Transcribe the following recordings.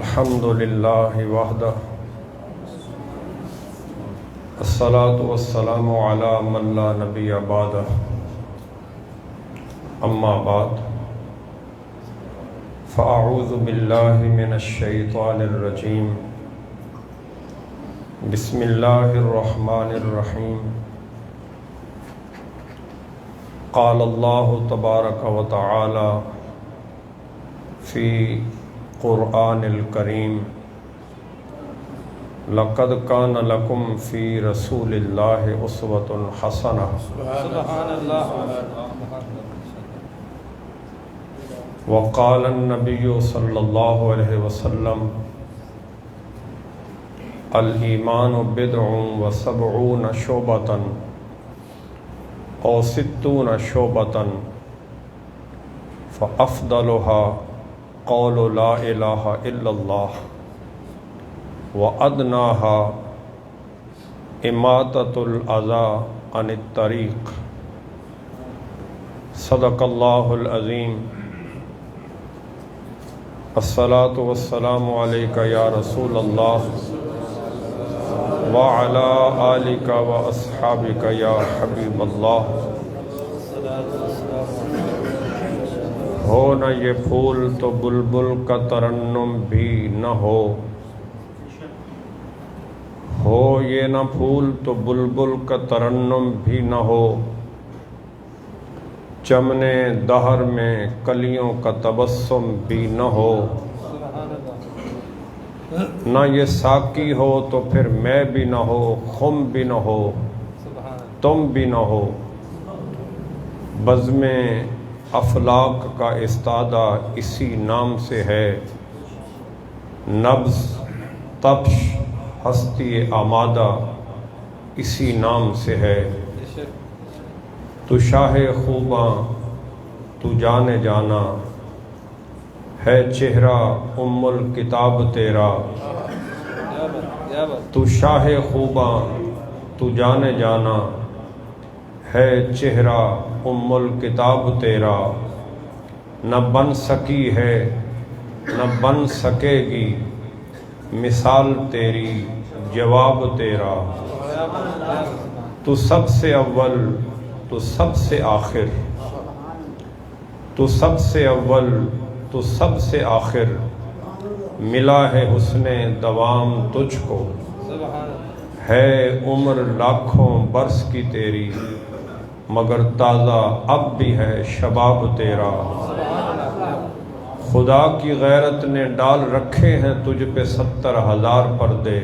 الحمد للہ وحدہ الصلاة والسلام علی من لا نبی بعدہ اما بعد فاعوذ باللہ من الشیطان الرجیم بسم اللہ الرحمن الرحیم قال اللہ تبارک و تعالی فی قرآن الکریم لقد کان لکم فی رسول اللہ اسوۃ حسنہ سبحان اللہ وقال النبی صلی اللہ علیہ وسلم الایمان بضع وسبعون شعبۃ او ستون شعبۃ فافضلها قول لا الہ الا اللہ وادناها اماطۃ الاذی عن الطریق صدق اللہ العظیم الصلاۃ والسلام علیک یا رسول اللہ وعلی آلک واصحابک یا حبیب اللہ ہو نہ یہ پھول تو بلبل کا ترنم بھی نہ ہو یہ نہ پھول تو بلبل کا ترنم بھی نہ ہو چمن دہر میں کلیوں کا تبسم بھی نہ ہو نہ یہ ساقی ہو تو پھر میں بھی نہ ہو خم بھی نہ ہو تم بھی نہ ہو بزم افلاک کا استادہ اسی نام سے ہے نبض تپش ہستی آمادہ اسی نام سے ہے تو شاہ خوباں تو جانے جانا ہے چہرہ ام الکتاب تیرا تو شاہ خوباں تو جانے جانا ہے چہرہ ام الکتاب تیرا نہ بن سکی ہے نہ بن سکے گی مثال تیری جواب تیرا تو سب سے اول تو سب سے آخر تو سب سے اول تو سب سے آخر ملا ہے حسن دوام تجھ کو ہے عمر لاکھوں برس کی تیری مگر تازہ اب بھی ہے شباب تیرا خدا کی غیرت نے ڈال رکھے ہیں تجھ پہ 70,000 پردے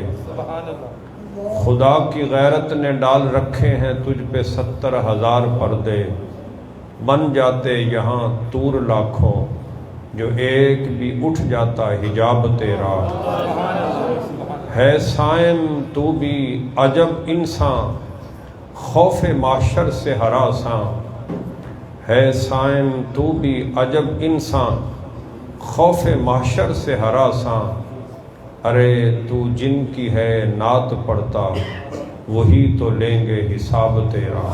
خدا کی غیرت نے ڈال رکھے ہیں تجھ پہ 70,000 پردے بن جاتے یہاں طور لاکھوں جو ایک بھی اٹھ جاتا حجاب تیرا ہے صائم تو بھی عجب انسان خوف محشر سے ہراساں ہے صائم تو بھی عجب انسان خوف محشر سے ہراساں ارے تو جن کی ہے نعت پڑھتا وہی تو لیں گے حساب تیرا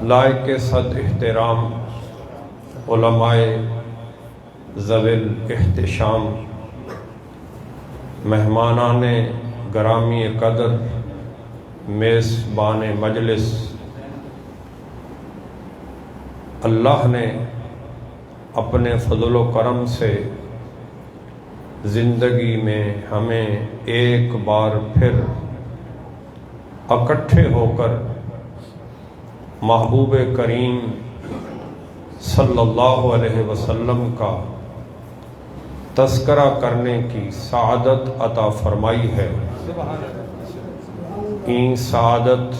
لائق صد احترام علماء ذوی الاحتشام مہمانان گرامی قدر میزبان مجلس اللہ نے اپنے فضل و کرم سے زندگی میں ہمیں ایک بار پھر اکٹھے ہو کر محبوب کریم صلی اللہ علیہ وسلم کا تذکرہ کرنے کی سعادت عطا فرمائی ہے این سعادت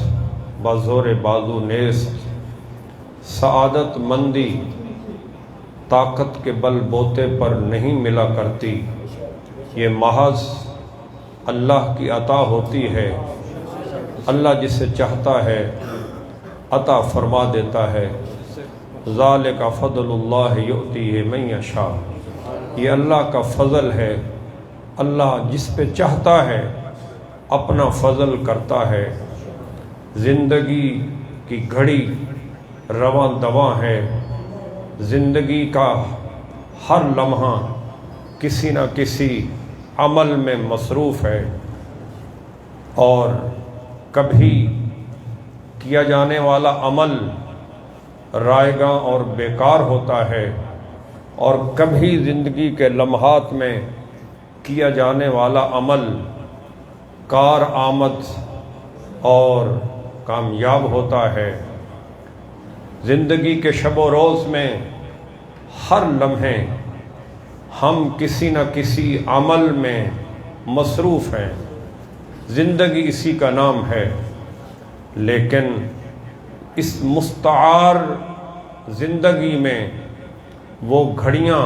بزور بازو نیست سعادت مندی طاقت کے بل بوتے پر نہیں ملا کرتی یہ محض اللہ کی عطا ہوتی ہے اللہ جسے چاہتا ہے عطا فرما دیتا ہے ذالک فضل اللہ یؤتیہ من یشاء یہ اللہ کا فضل ہے اللہ جس پہ چاہتا ہے اپنا فضل کرتا ہے زندگی کی گھڑی رواں دواں ہے زندگی کا ہر لمحہ کسی نہ کسی عمل میں مصروف ہے، اور کبھی کیا جانے والا عمل رائیگاں اور بیکار ہوتا ہے، اور کبھی زندگی کے لمحات میں کیا جانے والا عمل کارآمد اور کامیاب ہوتا ہے۔ زندگی کے شب و روز میں ہر لمحے ہم کسی نہ کسی عمل میں مصروف ہیں، زندگی اسی کا نام ہے، لیکن اس مستعار زندگی میں وہ گھڑیاں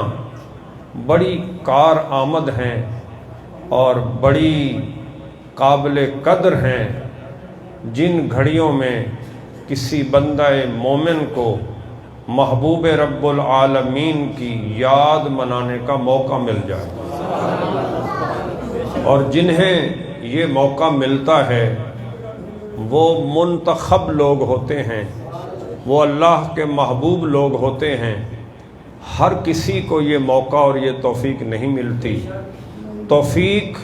بڑی کارآمد ہیں اور بڑی قابل قدر ہیں، جن گھڑیوں میں کسی بندہ مومن کو محبوب رب العالمین کی یاد منانے کا موقع مل جائے، اور جنہیں یہ موقع ملتا ہے وہ منتخب لوگ ہوتے ہیں، وہ اللہ کے محبوب لوگ ہوتے ہیں۔ ہر کسی کو یہ موقع اور یہ توفیق نہیں ملتی۔ توفیق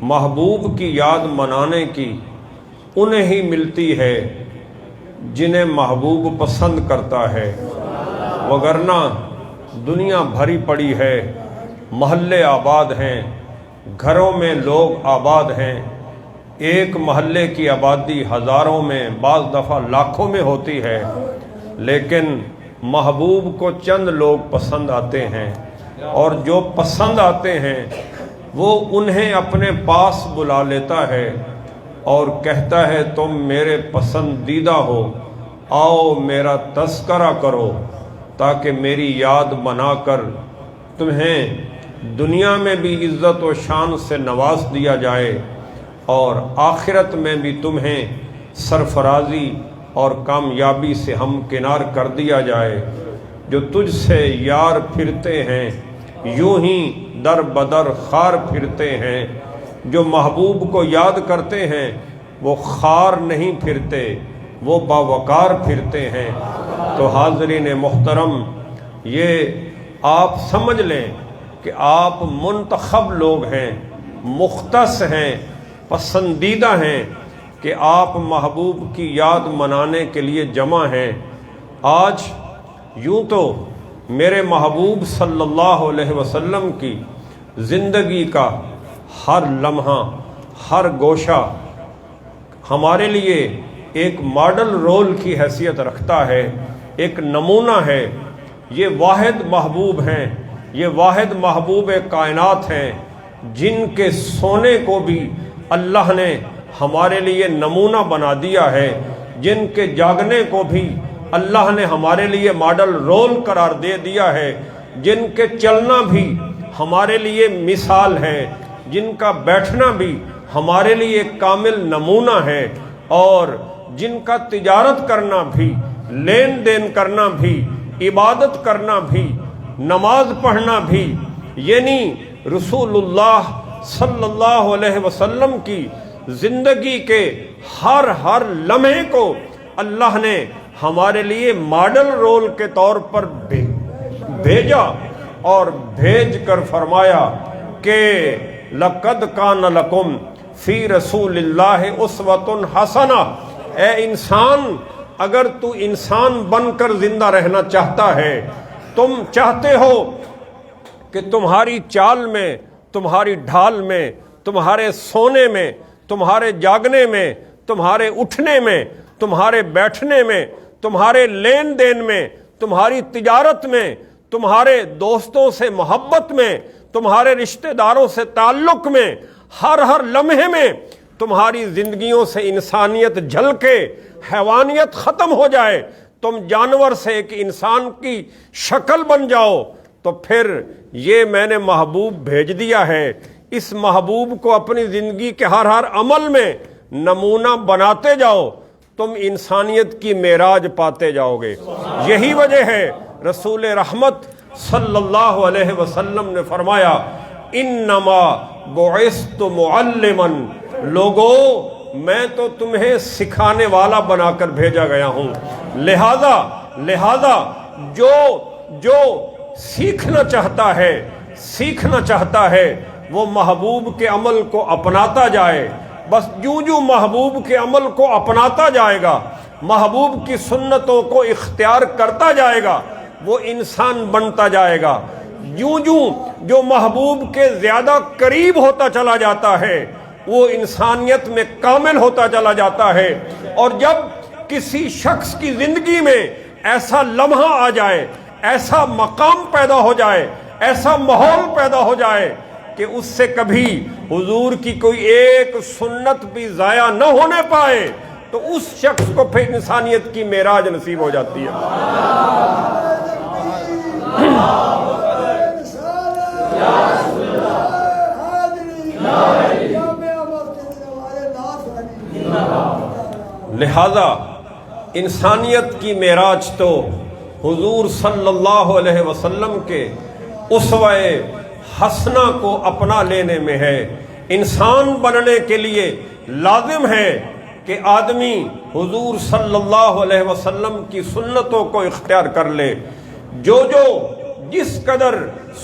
محبوب کی یاد منانے کی انہیں ہی ملتی ہے جنہیں محبوب پسند کرتا ہے، وگرنہ دنیا بھری پڑی ہے، محلے آباد ہیں، گھروں میں لوگ آباد ہیں، ایک محلے کی آبادی ہزاروں میں بعض دفعہ لاکھوں میں ہوتی ہے، لیکن محبوب کو چند لوگ پسند آتے ہیں، اور جو پسند آتے ہیں وہ انہیں اپنے پاس بلا لیتا ہے اور کہتا ہے تم میرے پسندیدہ ہو، آؤ میرا تذکرہ کرو تاکہ میری یاد بنا کر تمہیں دنیا میں بھی عزت و شان سے نواز دیا جائے، اور آخرت میں بھی تمہیں سرفرازی اور کامیابی سے ہمکنار کر دیا جائے۔ جو تجھ سے یار پھرتے ہیں یوں ہی در بدر خار پھرتے ہیں، جو محبوب کو یاد کرتے ہیں وہ خار نہیں پھرتے، وہ باوقار پھرتے ہیں۔ تو حاضرین محترم، یہ آپ سمجھ لیں کہ آپ منتخب لوگ ہیں، مختص ہیں، پسندیدہ ہیں، کہ آپ محبوب کی یاد منانے کے لیے جمع ہیں۔ آج یوں تو میرے محبوب صلی اللہ علیہ وسلم کی زندگی کا ہر لمحہ، ہر گوشہ ہمارے لیے ایک ماڈل رول کی حیثیت رکھتا ہے، ایک نمونہ ہے۔ یہ واحد محبوب ہیں، یہ واحد محبوب کائنات ہیں، جن کے سونے کو بھی اللہ نے ہمارے لیے نمونہ بنا دیا ہے، جن کے جاگنے کو بھی اللہ نے ہمارے لیے ماڈل رول قرار دے دیا ہے، جن کے چلنا بھی ہمارے لیے مثال ہے، جن کا بیٹھنا بھی ہمارے لیے کامل نمونہ ہے، اور جن کا تجارت کرنا بھی، لین دین کرنا بھی، عبادت کرنا بھی، نماز پڑھنا بھی، یعنی رسول اللہ صلی اللہ علیہ وسلم کی زندگی کے ہر لمحے کو اللہ نے ہمارے لیے ماڈل رول کے طور پر بھیجا، اور بھیج کر فرمایا کہ لَقَدْ كَانَ لَكُمْ فِي رَسُولِ اللَّهِ أُسْوَةٌ حَسَنَةٌ۔ اے انسان، اگر تو انسان بن کر زندہ رہنا چاہتا ہے، تم چاہتے ہو کہ تمہاری چال میں، تمہاری ڈھال میں، تمہارے سونے میں، تمہارے جاگنے میں، تمہارے اٹھنے میں، تمہارے بیٹھنے میں، تمہارے لین دین میں، تمہاری تجارت میں، تمہارے دوستوں سے محبت میں، تمہارے رشتہ داروں سے تعلق میں، ہر لمحے میں تمہاری زندگیوں سے انسانیت جھلکے، حیوانیت ختم ہو جائے، تم جانور سے ایک انسان کی شکل بن جاؤ، تو پھر یہ میں نے محبوب بھیج دیا ہے۔ اس محبوب کو اپنی زندگی کے ہر عمل میں نمونہ بناتے جاؤ، تم انسانیت کی معراج پاتے جاؤ گے۔ یہی وجہ ہے رسول رحمت صلی اللہ علیہ وسلم نے فرمایا انما بعثت معلما، لوگو میں تو تمہیں سکھانے والا بنا کر بھیجا گیا ہوں، لہذا جو سیکھنا چاہتا ہے سیکھنا چاہتا ہے وہ محبوب کے عمل کو اپناتا جائے. بس جوں جوں محبوب کے عمل کو اپناتا جائے گا، محبوب کی سنتوں کو اختیار کرتا جائے گا، وہ انسان بنتا جائے گا. جوں جوں جو محبوب کے زیادہ قریب ہوتا چلا جاتا ہے وہ انسانیت میں کامل ہوتا چلا جاتا ہے. اور جب کسی شخص کی زندگی میں ایسا لمحہ آ جائے، ایسا مقام پیدا ہو جائے، ایسا ماحول پیدا ہو جائے کہ اس سے کبھی حضور کی کوئی ایک سنت بھی ضائع نہ ہونے پائے، تو اس شخص کو پھر انسانیت کی معراج نصیب ہو جاتی ہے. لہذا انسانیت کی معراج تو حضور صلی اللہ علیہ وسلم کے اسوہ حسنہ کو اپنا لینے میں ہے. انسان بننے کے لیے لازم ہے کہ آدمی حضور صلی اللہ علیہ وسلم کی سنتوں کو اختیار کر لے. جو جس قدر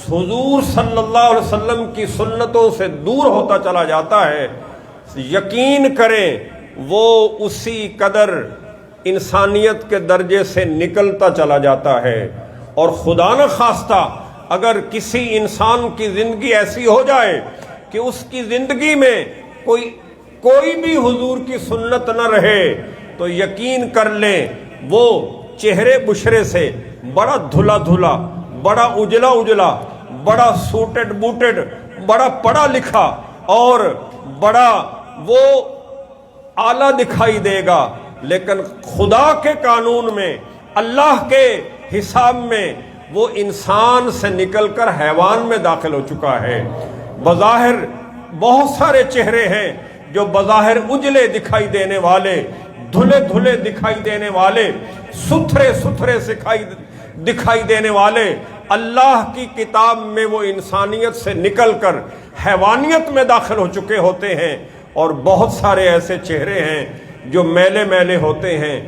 حضور صلی اللہ علیہ وسلم کی سنتوں سے دور ہوتا چلا جاتا ہے، یقین کریں وہ اسی قدر انسانیت کے درجے سے نکلتا چلا جاتا ہے. اور خدا نہ خواستہ اگر کسی انسان کی زندگی ایسی ہو جائے کہ اس کی زندگی میں کوئی بھی حضور کی سنت نہ رہے، تو یقین کر لیں وہ چہرے بشرے سے بڑا دھلا دھلا، بڑا اجلا اجلا، بڑا سوٹڈ بوٹڈ، بڑا پڑھا لکھا اور بڑا وہ اعلیٰ دکھائی دے گا، لیکن خدا کے قانون میں، اللہ کے حساب میں وہ انسان سے نکل کر حیوان میں داخل ہو چکا ہے. بظاہر بہت سارے چہرے ہیں جو بظاہر اجلے دکھائی دینے والے، دھلے دھلے دکھائی دینے والے، ستھرے ستھرے دکھائی دینے والے، اللہ کی کتاب میں وہ انسانیت سے نکل کر حیوانیت میں داخل ہو چکے ہوتے ہیں. اور بہت سارے ایسے چہرے ہیں جو میلے میلے ہوتے ہیں،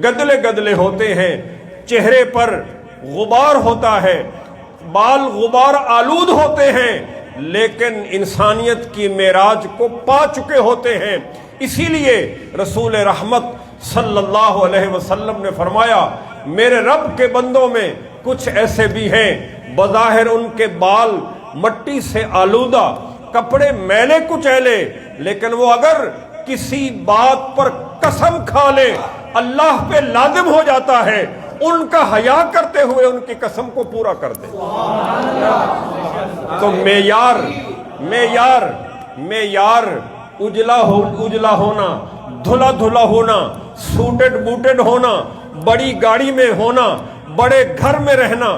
گدلے گدلے ہوتے ہیں، چہرے پر غبار ہوتا ہے، بال غبار آلود ہوتے ہیں، لیکن انسانیت کی معراج کو پا چکے ہوتے ہیں. اسی لیے رسول رحمت صلی اللہ علیہ وسلم نے فرمایا میرے رب کے بندوں میں کچھ ایسے بھی ہیں بظاہر ان کے بال مٹی سے آلودہ، کپڑے میلے کچیلے، لیکن وہ اگر کسی بات پر قسم کھا لے اللہ پہ لازم ہو جاتا ہے ان کا حیا کرتے ہوئے ان کی قسم کو پورا کر دے. تو معیار اجلا ہونا، دھلا دھلا ہونا، سوٹڈ بوٹڈ ہونا، بڑی گاڑی میں ہونا، بڑے گھر میں رہنا،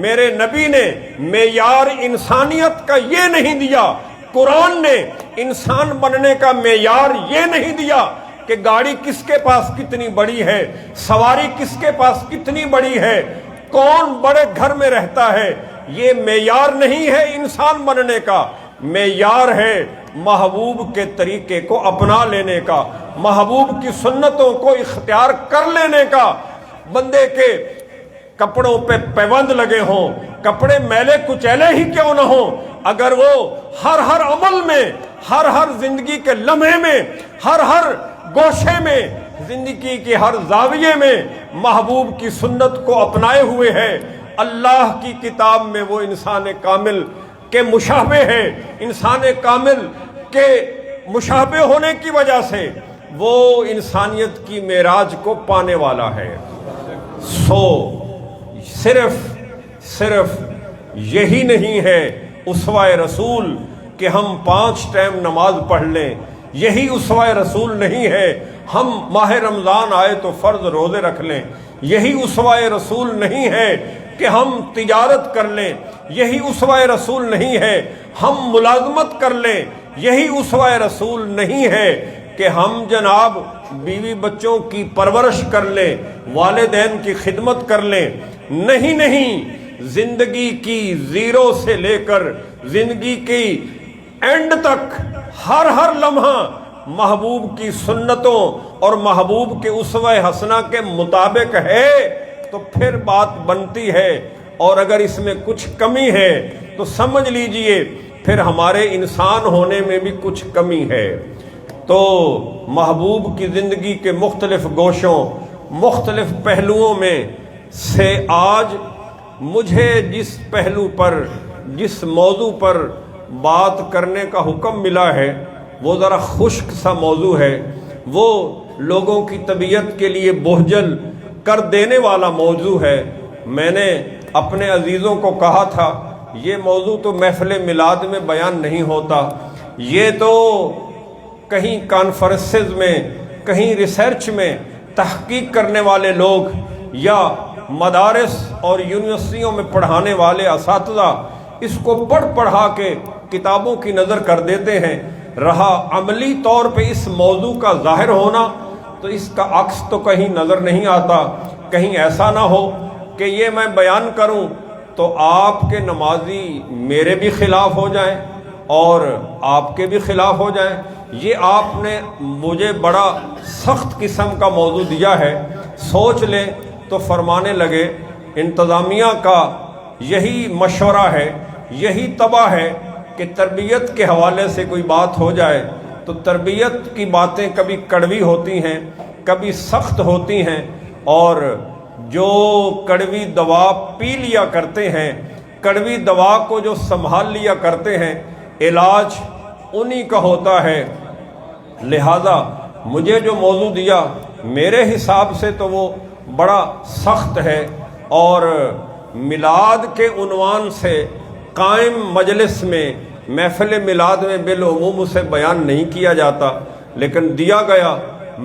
میرے نبی نے معیار انسانیت کا یہ نہیں دیا. قرآن نے انسان بننے کا معیار یہ نہیں دیا کہ گاڑی کس کے پاس کتنی بڑی ہے، سواری کس کے پاس کتنی بڑی ہے، کون بڑے گھر میں رہتا ہے. یہ معیار نہیں ہے انسان بننے کا. معیار ہے محبوب کے طریقے کو اپنا لینے کا، محبوب کی سنتوں کو اختیار کر لینے کا. بندے کے کپڑوں پہ پیوند لگے ہوں، کپڑے میلے کچیلے ہی کیوں نہ ہوں، اگر وہ ہر عمل میں، ہر زندگی کے لمحے میں، ہر گوشے میں، زندگی کے ہر زاویے میں محبوب کی سنت کو اپنائے ہوئے ہے، اللہ کی کتاب میں وہ انسان کامل کے مشابہ ہے. انسان کامل کے مشابہ ہونے کی وجہ سے وہ انسانیت کی معراج کو پانے والا ہے. صرف یہی نہیں ہے اسوہ رسول کہ ہم 5 ٹائم نماز پڑھ لیں، یہی اسوہ رسول نہیں ہے ہم ماہ رمضان آئے تو فرض روزے رکھ لیں، یہی اسوہ رسول نہیں ہے کہ ہم تجارت کر لیں، یہی اسوہ رسول نہیں ہے ہم ملازمت کر لیں، یہی اسوہ رسول نہیں ہے کہ ہم جناب بیوی بچوں کی پرورش کر لیں، والدین کی خدمت کر لیں. نہیں، زندگی کی زیرو سے لے کر زندگی کی اینڈ تک ہر لمحہ محبوب کی سنتوں اور محبوب کے اسوہ حسنہ کے مطابق ہے تو پھر بات بنتی ہے. اور اگر اس میں کچھ کمی ہے تو سمجھ لیجئے پھر ہمارے انسان ہونے میں بھی کچھ کمی ہے۔ تو محبوب کی زندگی کے مختلف گوشوں، مختلف پہلوؤں میں سے آج مجھے جس پہلو پر، جس موضوع پر بات کرنے کا حکم ملا ہے وہ ذرا خشک سا موضوع ہے، وہ لوگوں کی طبیعت کے لیے بوجھل کر دینے والا موضوع ہے۔ میں نے اپنے عزیزوں کو کہا تھا یہ موضوع تو محفل میلاد میں بیان نہیں ہوتا، یہ تو کہیں کانفرنسز میں، کہیں ریسرچ میں تحقیق کرنے والے لوگ یا مدارس اور یونیورسٹیوں میں پڑھانے والے اساتذہ اس کو پڑھا کے کتابوں کی نظر کر دیتے ہیں، رہا عملی طور پہ اس موضوع کا ظاہر ہونا تو اس کا عکس تو کہیں نظر نہیں آتا۔ کہیں ایسا نہ ہو کہ یہ میں بیان کروں تو آپ کے نمازی میرے بھی خلاف ہو جائیں اور آپ کے بھی خلاف ہو جائیں۔ یہ آپ نے مجھے بڑا سخت قسم کا موضوع دیا ہے، سوچ لیں تو فرمانے لگے انتظامیہ کا یہی مشورہ ہے، یہی طبع ہے کہ تربیت کے حوالے سے کوئی بات ہو جائے تو تربیت کی باتیں کبھی کڑوی ہوتی ہیں، کبھی سخت ہوتی ہیں، اور جو کڑوی دوا پی لیا کرتے ہیں، کڑوی دوا کو جو سنبھال لیا کرتے ہیں، علاج انہی کا ہوتا ہے۔ لہذا مجھے جو موضوع دیا میرے حساب سے تو وہ بڑا سخت ہے، اور میلاد کے عنوان سے قائم مجلس میں، محفل میلاد میں بالعموم اسے بیان نہیں کیا جاتا، لیکن دیا گیا۔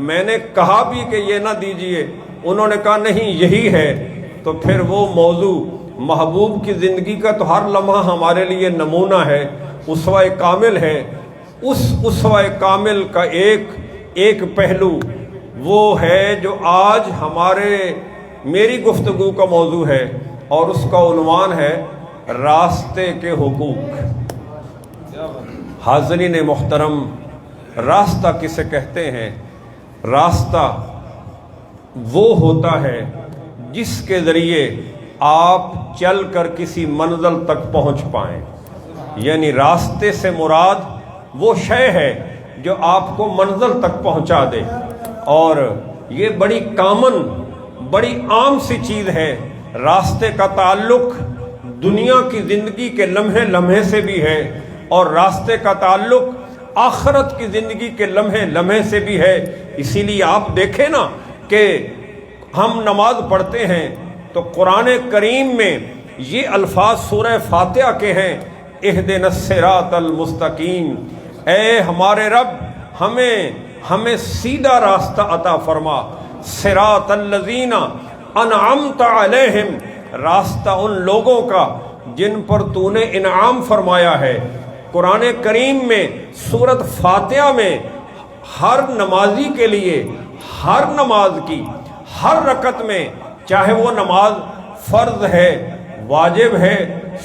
میں نے کہا بھی کہ یہ نہ دیجئے، انہوں نے کہا نہیں یہی ہے، تو پھر وہ موضوع محبوب کی زندگی کا تو ہر لمحہ ہمارے لیے نمونہ ہے، اسوہ کامل ہے۔ اس اسوہ کامل کا ایک پہلو وہ ہے جو آج میری گفتگو کا موضوع ہے، اور اس کا عنوان ہے راستے کے حقوق۔ حاضرین محترم، راستہ کسے کہتے ہیں؟ راستہ وہ ہوتا ہے جس کے ذریعے آپ چل کر کسی منزل تک پہنچ پائیں، یعنی راستے سے مراد وہ شے ہے جو آپ کو منزل تک پہنچا دے، اور یہ بڑی کامن، بڑی عام سی چیز ہے۔ راستے کا تعلق دنیا کی زندگی کے لمحے لمحے سے بھی ہے، اور راستے کا تعلق آخرت کی زندگی کے لمحے لمحے سے بھی ہے۔ اسی لیے آپ دیکھیں نا کہ ہم نماز پڑھتے ہیں تو قرآن کریم میں یہ الفاظ سورہ فاتحہ کے ہیں، اہدنا الصراط المستقیم، اے ہمارے رب ہمیں سیدھا راستہ عطا فرما، صراط الذین انعمت علیہم، راستہ ان لوگوں کا جن پر تو نے انعام فرمایا ہے۔ قرآن کریم میں سورۃ فاتحہ میں ہر نمازی کے لیے، ہر نماز کی ہر رکعت میں، چاہے وہ نماز فرض ہے، واجب ہے،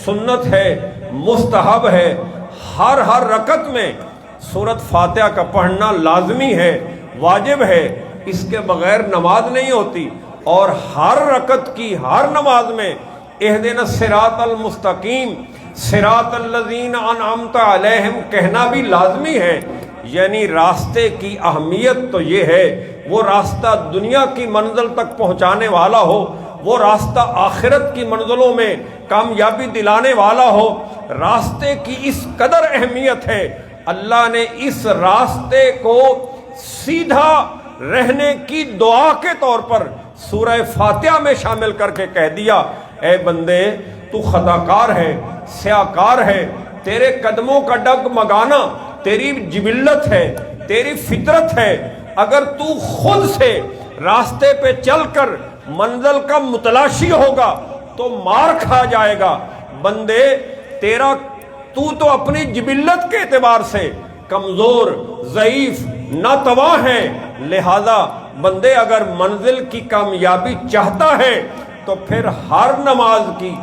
سنت ہے، مستحب ہے، ہر رکعت میں سورۃ فاتحہ کا پڑھنا لازمی ہے، واجب ہے، اس کے بغیر نماز نہیں ہوتی۔ اور ہر رکعت کی ہر نماز میں اہدنا الصراط المستقیم، صراط الذین انعمت علیہم کہنا بھی لازمی ہے۔ یعنی راستے کی اہمیت تو یہ ہے وہ راستہ دنیا کی منزل تک پہنچانے والا ہو، وہ راستہ آخرت کی منزلوں میں کامیابی دلانے والا ہو۔ راستے کی اس قدر اہمیت ہے، اللہ نے اس راستے کو سیدھا رہنے کی دعا کے طور پر سورہ فاتحہ میں شامل کر کے کہہ دیا، اے بندے تو خطاکار ہے، سیاکار ہے، تیرے قدموں کا ڈگمگانا تیری جبلت ہے، تیری فطرت ہے، اگر تو خود سے راستے پہ چل کر منزل کا متلاشی ہوگا تو مار کھا جائے گا۔ بندے تو اپنی جبلت کے اعتبار سے کمزور، ضعیف، ناتواں ہے، لہذا بندے اگر منزل کی کامیابی چاہتا ہے تو پھر ہر نماز کی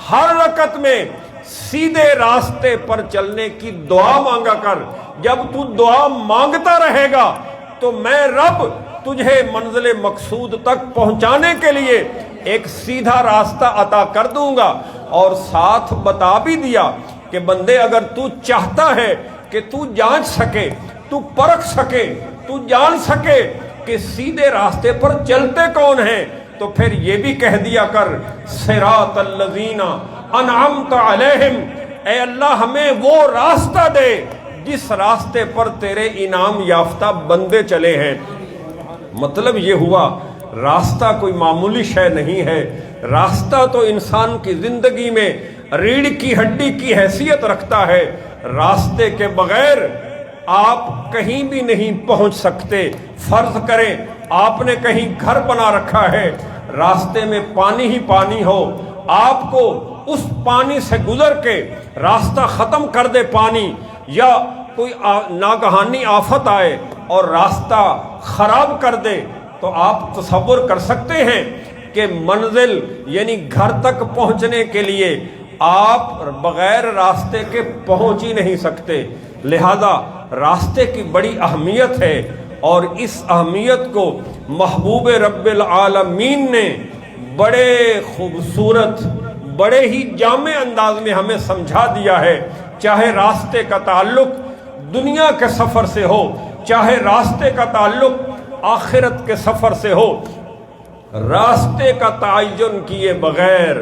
ہر رکعت میں سیدھے راستے پر چلنے کی دعا مانگا کر۔ جب تو دعا مانگتا رہے گا تو میں رب تجھے منزل مقصود تک پہنچانے کے لیے ایک سیدھا راستہ عطا کر دوں گا۔ اور ساتھ بتا بھی دیا کہ بندے اگر تو چاہتا ہے کہ تو جانچ سکے، تو پرکھ سکے، تو جان سکے کہ سیدھے راستے پر چلتے کون ہیں، تو پھر یہ بھی کہہ دیا کر صراط الذین انعمت علیہم، اے اللہ ہمیں وہ راستہ دے جس راستے پر تیرے انعام یافتہ بندے چلے ہیں۔ مطلب یہ ہوا راستہ کوئی معمولی شے نہیں ہے، راستہ تو انسان کی زندگی میں ریڑھ کی ہڈی کی حیثیت رکھتا ہے۔ راستے کے بغیر آپ کہیں بھی نہیں پہنچ سکتے۔ فرض کریں آپ نے کہیں گھر بنا رکھا ہے، راستے میں پانی ہی پانی ہو، آپ کو اس پانی سے گزر کے راستہ ختم کر دے پانی، یا کوئی ناگہانی آفت آئے اور راستہ خراب کر دے، تو آپ تصور کر سکتے ہیں کہ منزل یعنی گھر تک پہنچنے کے لیے آپ بغیر راستے کے پہنچ ہی نہیں سکتے۔ لہذا راستے کی بڑی اہمیت ہے، اور اس اہمیت کو محبوب رب العالمین نے بڑے خوبصورت، بڑے ہی جامع انداز میں ہمیں سمجھا دیا ہے۔ چاہے راستے کا تعلق دنیا کے سفر سے ہو، چاہے راستے کا تعلق آخرت کے سفر سے ہو، راستے کا تعین کیے بغیر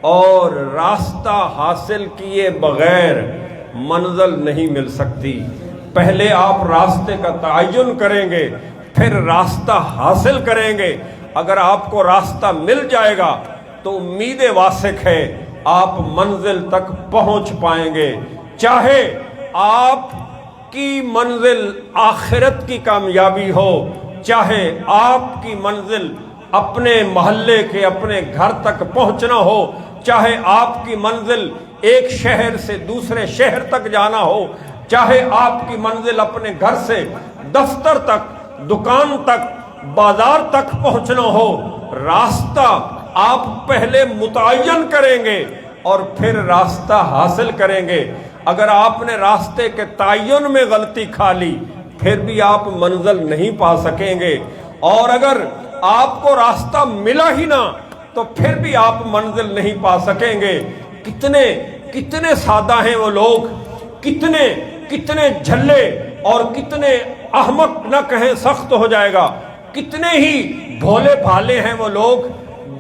اور راستہ حاصل کیے بغیر منزل نہیں مل سکتی۔ پہلے آپ راستے کا تعین کریں گے، پھر راستہ حاصل کریں گے۔ اگر آپ کو راستہ مل جائے گا تو امید واسق ہے آپ منزل تک پہنچ پائیں گے۔ چاہے آپ کی منزل آخرت کی کامیابی ہو، چاہے آپ کی منزل اپنے محلے کے اپنے گھر تک پہنچنا ہو، چاہے آپ کی منزل ایک شہر سے دوسرے شہر تک جانا ہو، چاہے آپ کی منزل اپنے گھر سے دفتر تک، دکان تک، بازار تک پہنچنا ہو، راستہ آپ پہلے متعین کریں گے اور پھر راستہ حاصل کریں گے۔ اگر آپ نے راستے کے تعین میں غلطی کھا لی پھر بھی آپ منزل نہیں پا سکیں گے، اور اگر آپ کو راستہ ملا ہی نہ تو پھر بھی آپ منزل نہیں پا سکیں گے۔ کتنے سادہ ہیں وہ لوگ، کتنے جھلے اور کتنے احمق نہ کہیں سخت ہو جائے گا، کتنے ہی بھولے بھالے ہیں وہ لوگ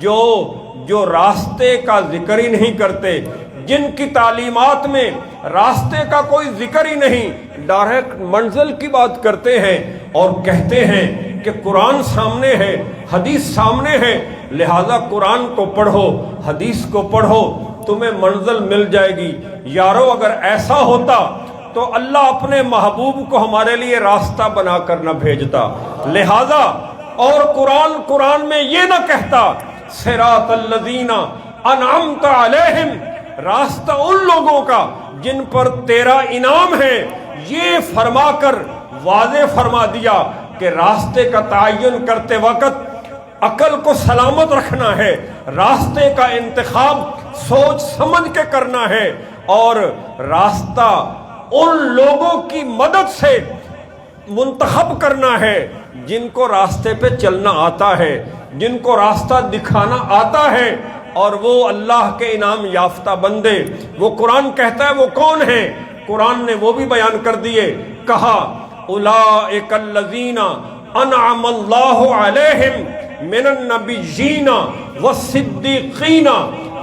جو راستے کا ذکر ہی نہیں کرتے، جن کی تعلیمات میں راستے کا کوئی ذکر ہی نہیں، ڈائریکٹ منزل کی بات کرتے ہیں اور کہتے ہیں کہ قرآن سامنے ہے، حدیث سامنے ہے، لہذا قرآن کو پڑھو، حدیث کو پڑھو، تمہیں منزل مل جائے گی۔ یارو اگر ایسا ہوتا تو اللہ اپنے محبوب کو ہمارے لیے راستہ بنا کر نہ بھیجتا۔ لہذا اور قرآن میں یہ نہ کہتا صراط الذین انعمت علیہم، راستہ ان لوگوں کا جن پر تیرا انعام ہے، یہ فرما کر واضح فرما دیا کہ راستے کا تعین کرتے وقت عقل کو سلامت رکھنا ہے، راستے کا انتخاب سوچ سمجھ کے کرنا ہے، اور راستہ ان لوگوں کی مدد سے منتخب کرنا ہے جن کو راستے پہ چلنا آتا ہے، جن کو راستہ دکھانا آتا ہے، اور وہ اللہ کے انعام یافتہ بندے۔ وہ قرآن کہتا ہے وہ کون ہیں، قرآن نے وہ بھی بیان کر دیے، کہا اولئک الذین انعم اللہ علیہم من النبیین والصدیقین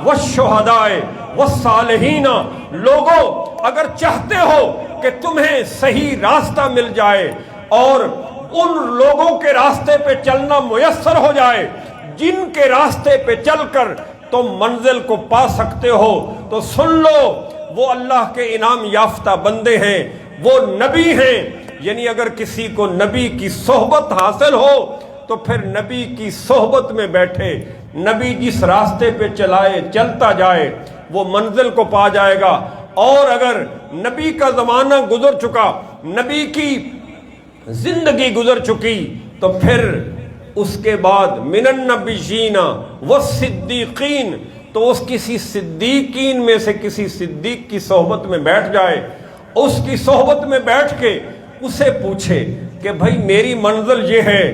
والشہداء والصالحین۔ لوگو اگر چاہتے ہو کہ تمہیں صحیح راستہ مل جائے اور ان لوگوں کے راستے پہ چلنا میسر ہو جائے جن کے راستے پہ چل کر تم منزل کو پا سکتے ہو، تو سن لو وہ اللہ کے انعام یافتہ بندے ہیں، وہ نبی ہیں۔ یعنی اگر کسی کو نبی کی صحبت حاصل ہو تو پھر نبی کی صحبت میں بیٹھے، نبی جس راستے پہ چلائے چلتا جائے، وہ منزل کو پا جائے گا۔ اور اگر نبی کا زمانہ گزر چکا، نبی کی زندگی گزر چکی، تو پھر اس کے بعد من النبیین والصدیقین، تو اس کسی صدیقین میں سے کسی صدیق کی صحبت میں بیٹھ جائے، اس کی صحبت میں بیٹھ کے اسے پوچھے کہ بھائی میری منزل یہ ہے،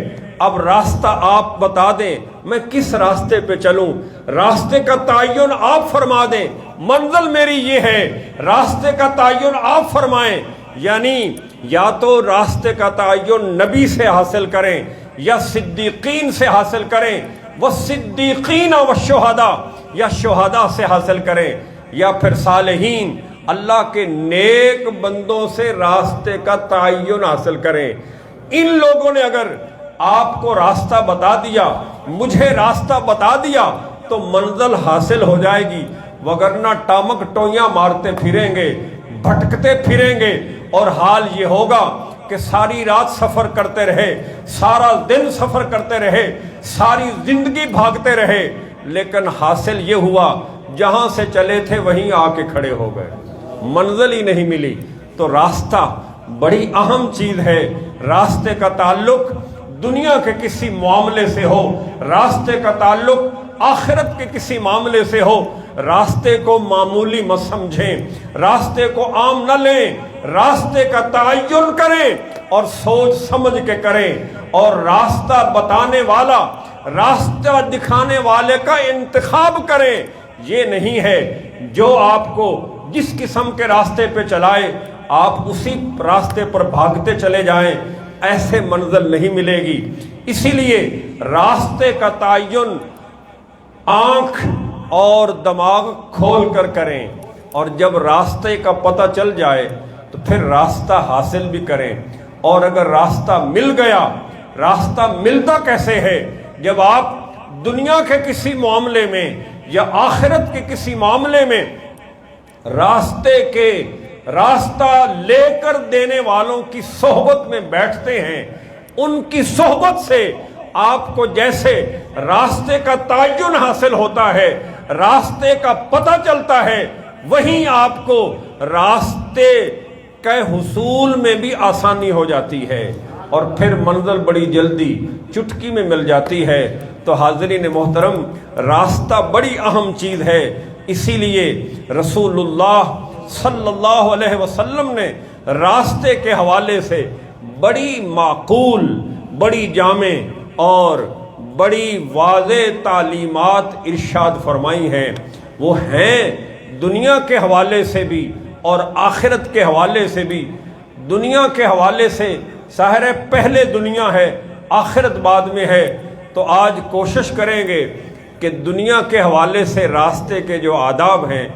اب راستہ آپ بتا دیں، میں کس راستے پہ چلوں، راستے کا تعین آپ فرما دیں، منزل میری یہ ہے، راستے کا تعین آپ فرمائیں۔ یعنی یا تو راستے کا تعین نبی سے حاصل کریں یا صدیقین سے حاصل کریں، والصدیقین والشہداء، یا شہداء سے حاصل کریں، یا پھر صالحین اللہ کے نیک بندوں سے راستے کا تعین حاصل کریں۔ ان لوگوں نے اگر آپ کو راستہ بتا دیا، مجھے راستہ بتا دیا، تو منزل حاصل ہو جائے گی، وگرنہ ٹامک ٹوئیاں مارتے پھریں گے، بھٹکتے پھریں گے، اور حال یہ ہوگا کہ ساری رات سفر کرتے رہے، سارا دن سفر کرتے رہے، ساری زندگی بھاگتے رہے، لیکن حاصل یہ ہوا جہاں سے چلے تھے وہیں آ کے کھڑے ہو گئے، منزل ہی نہیں ملی۔ تو راستہ بڑی اہم چیز ہے۔ راستے کا تعلق دنیا کے کسی معاملے سے ہو، راستے کا تعلق آخرت کے کسی معاملے سے ہو، راستے کو معمولی مت سمجھیں، راستے کو عام نہ لیں، راستے کا تعین کریں اور سوچ سمجھ کے کریں، اور راستہ بتانے والا، راستہ دکھانے والے کا انتخاب کریں۔ یہ نہیں ہے جو آپ کو جس قسم کے راستے پہ چلائے آپ اسی راستے پر بھاگتے چلے جائیں، ایسے منزل نہیں ملے گی۔ اسی لیے راستے کا تعین آنکھ اور دماغ کھول کر کریں، اور جب راستے کا پتہ چل جائے تو پھر راستہ حاصل بھی کریں۔ اور اگر راستہ مل گیا، راستہ ملتا کیسے ہے؟ جب آپ دنیا کے کسی معاملے میں یا آخرت کے کسی معاملے میں راستہ لے کر دینے والوں کی صحبت میں بیٹھتے ہیں، ان کی صحبت سے آپ کو جیسے راستے کا تعین حاصل ہوتا ہے، راستے کا پتہ چلتا ہے، وہیں آپ کو راستے کے حصول میں بھی آسانی ہو جاتی ہے، اور پھر منزل بڑی جلدی چٹکی میں مل جاتی ہے۔ تو حاضرین محترم، راستہ بڑی اہم چیز ہے۔ اسی لیے رسول اللہ صلی اللہ علیہ وسلم نے راستے کے حوالے سے بڑی معقول، بڑی جامع اور بڑی واضح تعلیمات ارشاد فرمائی ہیں۔ وہ ہیں دنیا کے حوالے سے بھی اور آخرت کے حوالے سے بھی۔ دنیا کے حوالے سے ظاہر ہے پہلے دنیا ہے، آخرت بعد میں ہے، تو آج کوشش کریں گے کہ دنیا کے حوالے سے راستے کے جو آداب ہیں،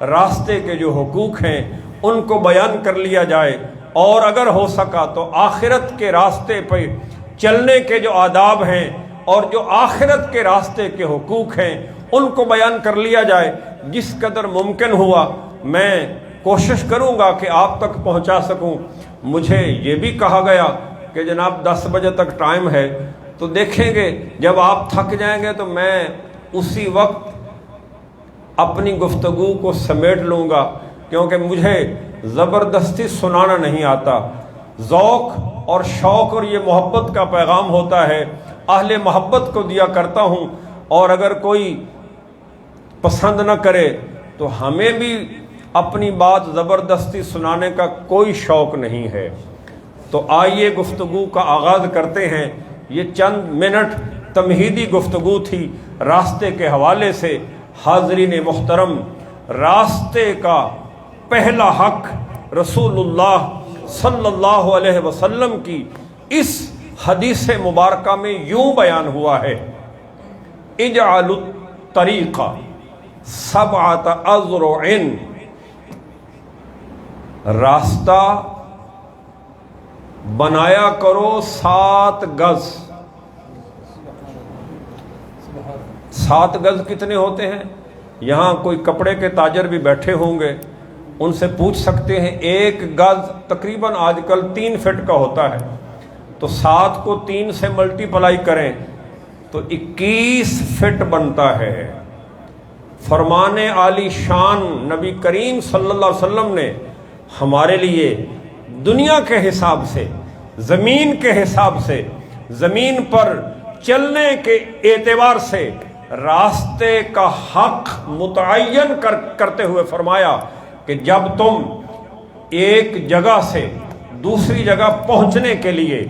راستے کے جو حقوق ہیں، ان کو بیان کر لیا جائے، اور اگر ہو سکا تو آخرت کے راستے پہ چلنے کے جو آداب ہیں اور جو آخرت کے راستے کے حقوق ہیں ان کو بیان کر لیا جائے۔ جس قدر ممکن ہوا میں کوشش کروں گا کہ آپ تک پہنچا سکوں۔ مجھے یہ بھی کہا گیا کہ جناب 10 بجے تک ٹائم ہے، تو دیکھیں گے جب آپ تھک جائیں گے تو میں اسی وقت اپنی گفتگو کو سمیٹ لوں گا، کیونکہ مجھے زبردستی سنانا نہیں آتا۔ ذوق اور شوق اور یہ محبت کا پیغام ہوتا ہے، اہل محبت کو دیا کرتا ہوں، اور اگر کوئی پسند نہ کرے تو ہمیں بھی اپنی بات زبردستی سنانے کا کوئی شوق نہیں ہے۔ تو آئیے گفتگو کا آغاز کرتے ہیں۔ یہ چند منٹ تمہیدی گفتگو تھی راستے کے حوالے سے۔ حاضرین محترم، راستے کا پہلا حق رسول اللہ صلی اللہ علیہ وسلم کی اس حدیث مبارکہ میں یوں بیان ہوا ہے: اجعلوا الطریق 7 اذرع، راستہ بنایا کرو 7 گز۔ 7 گز کتنے ہوتے ہیں؟ یہاں کوئی کپڑے کے تاجر بھی بیٹھے ہوں گے، ان سے پوچھ سکتے ہیں۔ 1 گز تقریباً آج کل 3 فٹ کا ہوتا ہے، تو 7 کو 3 سے ملٹیپلائی کریں تو 21 فٹ بنتا ہے۔ فرمان عالی شان نبی کریم صلی اللہ علیہ وسلم نے ہمارے لیے دنیا کے حساب سے، زمین کے حساب سے، زمین پر چلنے کے اعتبار سے راستے کا حق متعین کرتے ہوئے فرمایا کہ جب تم ایک جگہ سے دوسری جگہ پہنچنے کے لیے،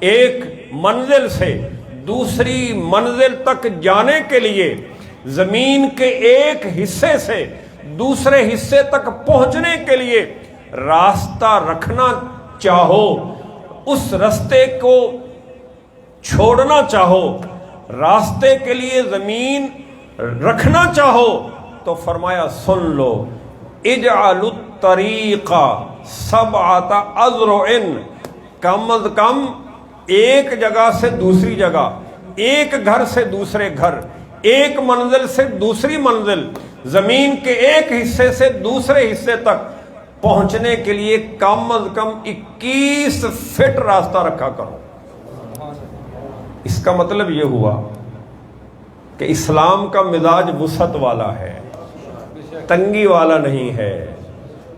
ایک منزل سے دوسری منزل تک جانے کے لیے زمین کے ایک حصے سے دوسرے حصے تک پہنچنے کے لیے راستہ رکھنا چاہو، اس راستے کو چھوڑنا چاہو، راستے کے لیے زمین رکھنا چاہو، تو فرمایا سن لو، اجعلوا الطریق سبعۃ اذرع، کم از کم ایک جگہ سے دوسری جگہ، ایک گھر سے دوسرے گھر، ایک منزل سے دوسری منزل، زمین کے ایک حصے سے دوسرے حصے تک پہنچنے کے لیے کم از کم 21 فٹ راستہ رکھا کرو۔ اس کا مطلب یہ ہوا کہ اسلام کا مزاج وسعت والا ہے، تنگی والا نہیں ہے۔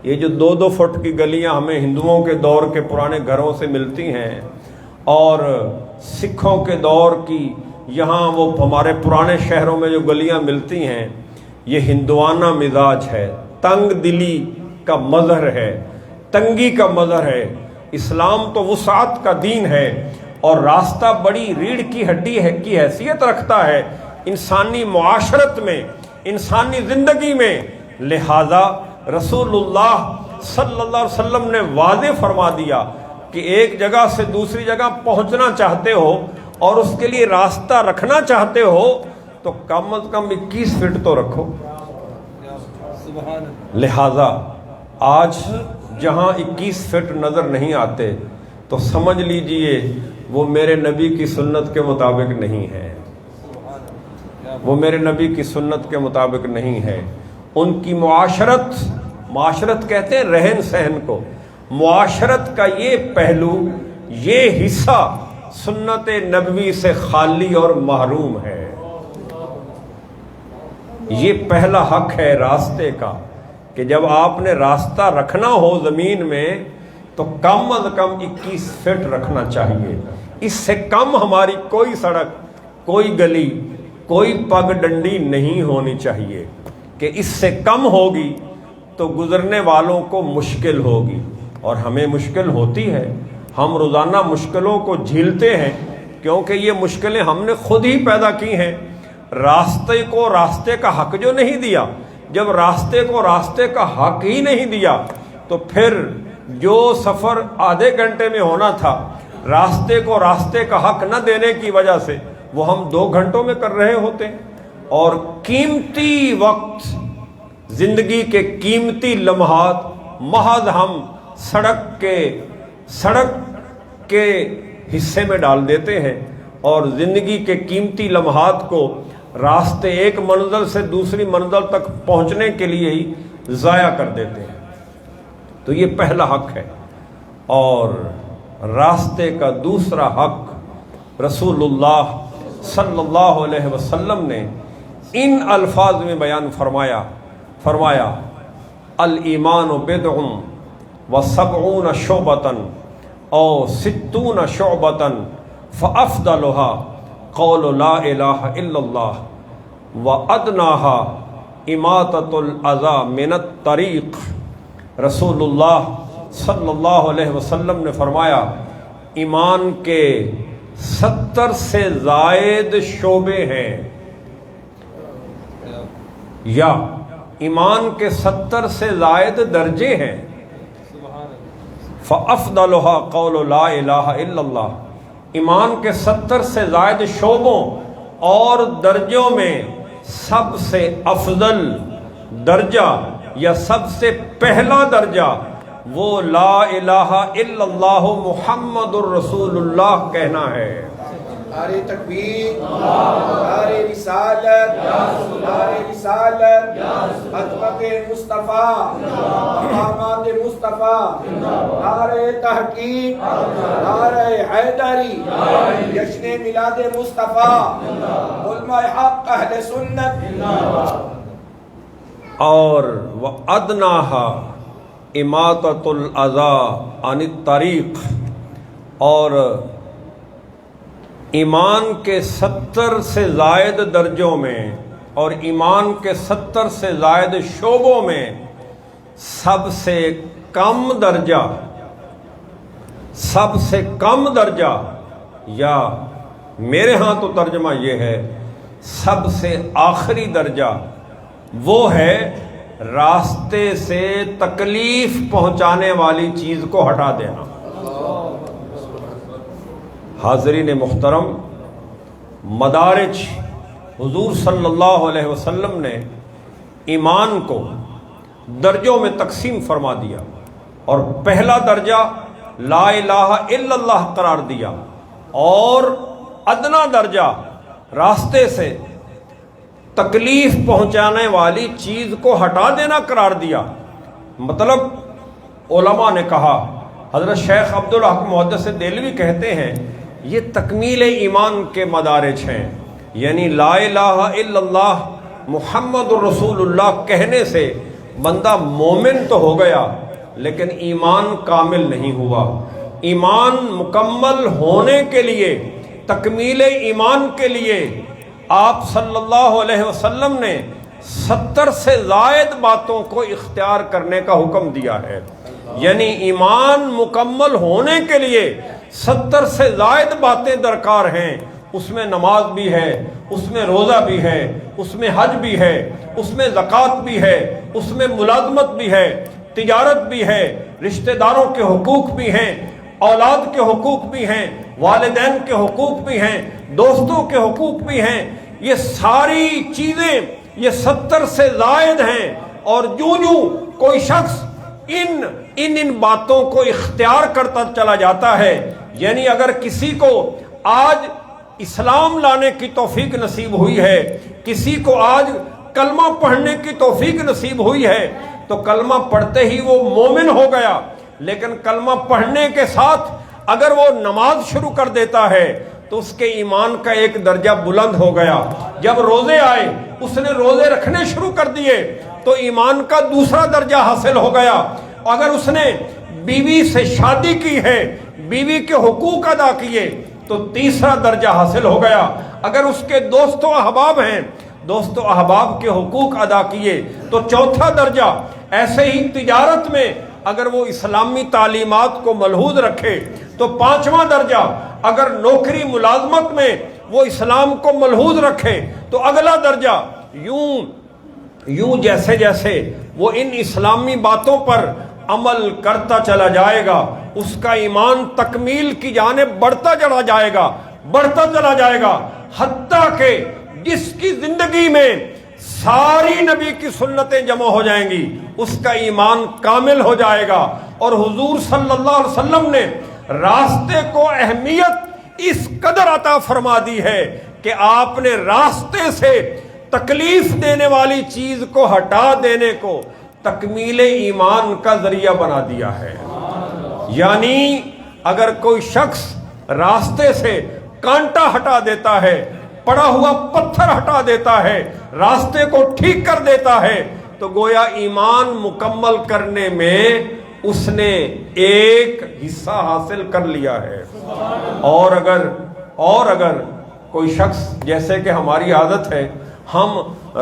یہ جو 2-2 فٹ کی گلیاں ہمیں ہندوؤں کے دور کے پرانے گھروں سے ملتی ہیں اور سکھوں کے دور کی یہاں وہ ہمارے پرانے شہروں میں جو گلیاں ملتی ہیں، یہ ہندوانہ مزاج ہے، تنگ دلی کا مظہر ہے، تنگی کا مظہر ہے۔ اسلام تو وسعت کا دین ہے اور راستہ بڑی ریڑھ کی ہڈی ہے کی حیثیت رکھتا ہے انسانی معاشرت میں، انسانی زندگی میں۔ لہذا رسول اللہ صلی اللہ علیہ وسلم نے واضح فرما دیا کہ ایک جگہ سے دوسری جگہ پہنچنا چاہتے ہو اور اس کے لیے راستہ رکھنا چاہتے ہو تو کم از کم 21 فٹ تو رکھو۔ لہذا آج جہاں 21 فٹ نظر نہیں آتے تو سمجھ لیجئے وہ میرے نبی کی سنت کے مطابق نہیں ہے، وہ میرے نبی کی سنت کے مطابق نہیں ہے۔ ان کی معاشرت کہتے ہیں رہن سہن کو، معاشرت کا یہ پہلو، یہ حصہ سنت نبوی سے خالی اور محروم ہے۔ یہ پہلا حق ہے راستے کا کہ جب آپ نے راستہ رکھنا ہو زمین میں تو کم از کم 21 فٹ رکھنا چاہیے۔ اس سے کم ہماری کوئی سڑک، کوئی گلی، کوئی پگ ڈنڈی نہیں ہونی چاہیے کہ اس سے کم ہوگی تو گزرنے والوں کو مشکل ہوگی، اور ہمیں مشکل ہوتی ہے۔ ہم روزانہ مشکلوں کو جھیلتے ہیں کیونکہ یہ مشکلیں ہم نے خود ہی پیدا کی ہیں۔ راستے کو راستے کا حق جو نہیں دیا، جب راستے کو راستے کا حق ہی نہیں دیا تو پھر جو سفر آدھے گھنٹے میں ہونا تھا راستے کو راستے کا حق نہ دینے کی وجہ سے وہ ہم 2 گھنٹوں میں کر رہے ہوتے۔ اور قیمتی وقت، زندگی کے قیمتی لمحات محض ہم سڑک کے حصے میں ڈال دیتے ہیں اور زندگی کے قیمتی لمحات کو راستے ایک منزل سے دوسری منزل تک پہنچنے کے لیے ہی ضائع کر دیتے ہیں۔ تو یہ پہلا حق ہے۔ اور راستے کا دوسرا حق رسول اللہ صلی اللہ علیہ وسلم نے ان الفاظ میں بیان فرمایا الایمان بدع و70 شعبۃ او 60 شعبۃ فافضلها قول لا الہ الا اللہ وادناها اماطۃ الاذى من الطریق۔ رسول اللہ صلی اللہ علیہ وسلم نے فرمایا ایمان کے 70 سے زائد شعبے ہیں، یا ایمان کے 70 سے زائد درجے ہیں۔ فَأَفْضَلُهَا قَوْلُ لَا إِلَٰهَ إِلَّا اللَّهِ، ایمان کے 70 سے زائد شعبوں اور درجوں میں سب سے افضل درجہ یا سب سے پہلا درجہ وہ لا الہ الا اللہ محمد الرسول اللہ کہنا ہے۔ نعرہ تکبیر، نعرہ رسالت، نعرہ رسالت، خدمت مصطفیٰ، مقامات مصطفیٰ، نعرہ تحقیق، نعرہ حیدری، جشن میلاد مصطفیٰ، علماء حق اہل سنت۔ اور وَأَدْنَاهَا اماطۃ الاذى عن الطریق، اور ایمان کے 70 سے زائد درجوں میں اور ایمان کے 70 سے زائد شعبوں میں سب سے کم درجہ یا میرے ہاں تو ترجمہ یہ ہے سب سے آخری درجہ وہ ہے راستے سے تکلیف پہنچانے والی چیز کو ہٹا دینا۔ حاضرین محترم، مدارج حضور صلی اللہ علیہ وسلم نے ایمان کو درجوں میں تقسیم فرما دیا، اور پہلا درجہ لا الہ الا اللہ قرار دیا، اور ادنا درجہ راستے سے تکلیف پہنچانے والی چیز کو ہٹا دینا قرار دیا۔ مطلب علماء نے کہا، حضرت شیخ عبدالحق محدث دہلوی کہتے ہیں یہ تکمیل ایمان کے مدارج ہیں، یعنی لا الہ الا اللہ محمد رسول اللہ کہنے سے بندہ مومن تو ہو گیا لیکن ایمان کامل نہیں ہوا۔ ایمان مکمل ہونے کے لیے، تکمیل ایمان کے لیے آپ صلی اللہ علیہ وسلم نے 70 سے زائد باتوں کو اختیار کرنے کا حکم دیا ہے۔ یعنی ایمان مکمل ہونے کے لیے 70 سے زائد باتیں درکار ہیں۔ اس میں نماز بھی ہے، اس میں روزہ بھی ہے، اس میں حج بھی ہے، اس میں زکوٰۃ بھی ہے، اس میں ملازمت بھی ہے، تجارت بھی ہے، رشتہ داروں کے حقوق بھی ہیں، اولاد کے حقوق بھی ہیں، والدین کے حقوق بھی ہیں، دوستوں کے حقوق بھی ہیں۔ یہ ساری چیزیں یہ 70 سے زائد ہیں، اور جو کوئی شخص ان باتوں کو اختیار کرتا چلا جاتا ہے، یعنی اگر کسی کو آج اسلام لانے کی توفیق نصیب ہوئی ہے، کسی کو آج کلمہ پڑھنے کی توفیق نصیب ہوئی ہے، تو کلمہ پڑھتے ہی وہ مومن ہو گیا، لیکن کلمہ پڑھنے کے ساتھ اگر وہ نماز شروع کر دیتا ہے تو اس کے ایمان کا ایک درجہ بلند ہو گیا۔ جب روزے آئے اس نے روزے رکھنے شروع کر دیے تو ایمان کا دوسرا درجہ حاصل ہو گیا۔ اگر اس نے بیوی سے شادی کی ہے، بیوی کے حقوق ادا کیے تو تیسرا درجہ حاصل ہو گیا۔ اگر اس کے دوست و احباب ہیں، دوست و احباب کے حقوق ادا کیے تو چوتھا درجہ۔ ایسے ہی تجارت میں اگر وہ اسلامی تعلیمات کو ملحوظ رکھے تو 5واں درجہ۔ اگر نوکری ملازمت میں وہ اسلام کو ملحوظ رکھے تو اگلا درجہ۔ یوں جیسے جیسے وہ ان اسلامی باتوں پر عمل کرتا چلا جائے گا، اس کا ایمان تکمیل کی جانب بڑھتا چلا جائے گا، حتیٰ کہ جس کی زندگی میں ساری نبی کی سنتیں جمع ہو جائیں گی اس کا ایمان کامل ہو جائے گا۔ اور حضور صلی اللہ علیہ وسلم نے راستے کو اہمیت اس قدر عطا فرما دی ہے کہ آپ نے راستے سے تکلیف دینے والی چیز کو ہٹا دینے کو تکمیل ایمان کا ذریعہ بنا دیا ہے۔ یعنی اگر کوئی شخص راستے سے کانٹا ہٹا دیتا ہے، پڑا ہوا پتھر ہٹا دیتا ہے، راستے کو ٹھیک کر دیتا ہے، تو گویا ایمان مکمل کرنے میں اس نے ایک حصہ حاصل کر لیا ہے۔ اور اگر کوئی شخص، جیسے کہ ہماری عادت ہے، ہم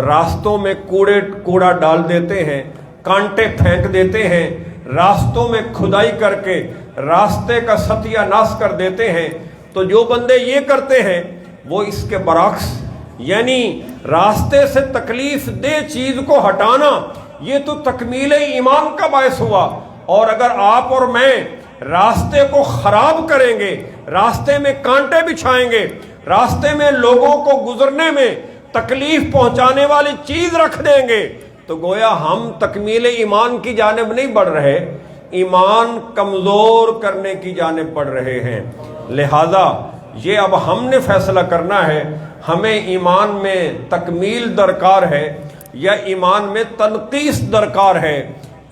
راستوں میں کوڑا ڈال دیتے ہیں، کانٹے پھینک دیتے ہیں، راستوں میں کھدائی کر کے راستے کا ستیہ ناش کر دیتے ہیں، تو جو بندے یہ کرتے ہیں وہ اس کے برعکس، یعنی راستے سے تکلیف دہ چیز کو ہٹانا یہ تو تکمیل ایمان کا باعث ہوا۔ اور اگر آپ اور میں راستے کو خراب کریں گے، راستے میں کانٹے بچھائیں گے، راستے میں لوگوں کو گزرنے میں تکلیف پہنچانے والی چیز رکھ دیں گے، تو گویا ہم تکمیل ایمان کی جانب نہیں بڑھ رہے، ایمان کمزور کرنے کی جانب بڑھ رہے ہیں۔ لہذا یہ اب ہم نے فیصلہ کرنا ہے، ہمیں ایمان میں تکمیل درکار ہے یا ایمان میں تنقیص درکار ہے۔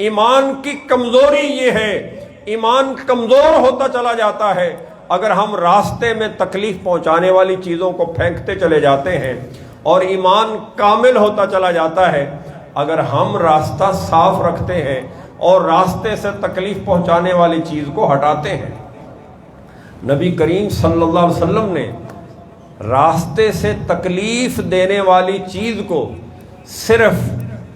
ایمان کی کمزوری یہ ہے، ایمان کمزور ہوتا چلا جاتا ہے اگر ہم راستے میں تکلیف پہنچانے والی چیزوں کو پھینکتے چلے جاتے ہیں، اور ایمان کامل ہوتا چلا جاتا ہے اگر ہم راستہ صاف رکھتے ہیں اور راستے سے تکلیف پہنچانے والی چیز کو ہٹاتے ہیں۔ نبی کریم صلی اللہ علیہ وسلم نے راستے سے تکلیف دینے والی چیز کو صرف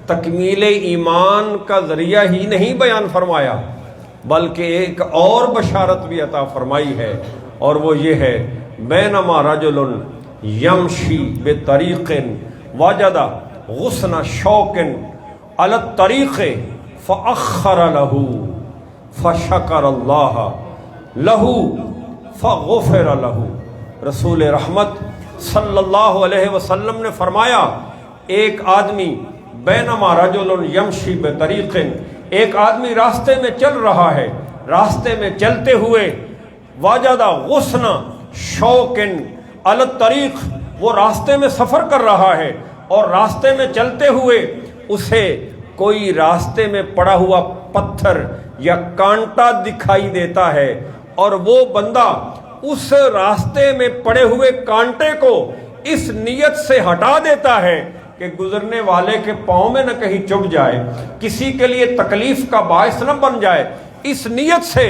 تکمیل ایمان کا ذریعہ ہی نہیں بیان فرمایا، بلکہ ایک اور بشارت بھی عطا فرمائی ہے، اور وہ یہ ہے بینما رجل یمشی بطریق وجد غصن شوک علی الطریق فأخر له فشکر اللہ له فغفر له۔ رسول رحمت صلی اللہ علیہ وسلم نے فرمایا ایک آدمی بینما رجل یمشی بطریق، ایک آدمی راستے میں چل رہا ہے، راستے میں چلتے ہوئے وجد غصن شوک علی الطریق، وہ راستے میں سفر کر رہا ہے اور راستے میں چلتے ہوئے اسے کوئی راستے میں پڑا ہوا پتھر یا کانٹا دکھائی دیتا ہے، اور وہ بندہ اس راستے میں پڑے ہوئے کانٹے کو اس نیت سے ہٹا دیتا ہے کہ گزرنے والے کے پاؤں میں نہ کہیں چبھ جائے، کسی کے لیے تکلیف کا باعث نہ بن جائے، اس نیت سے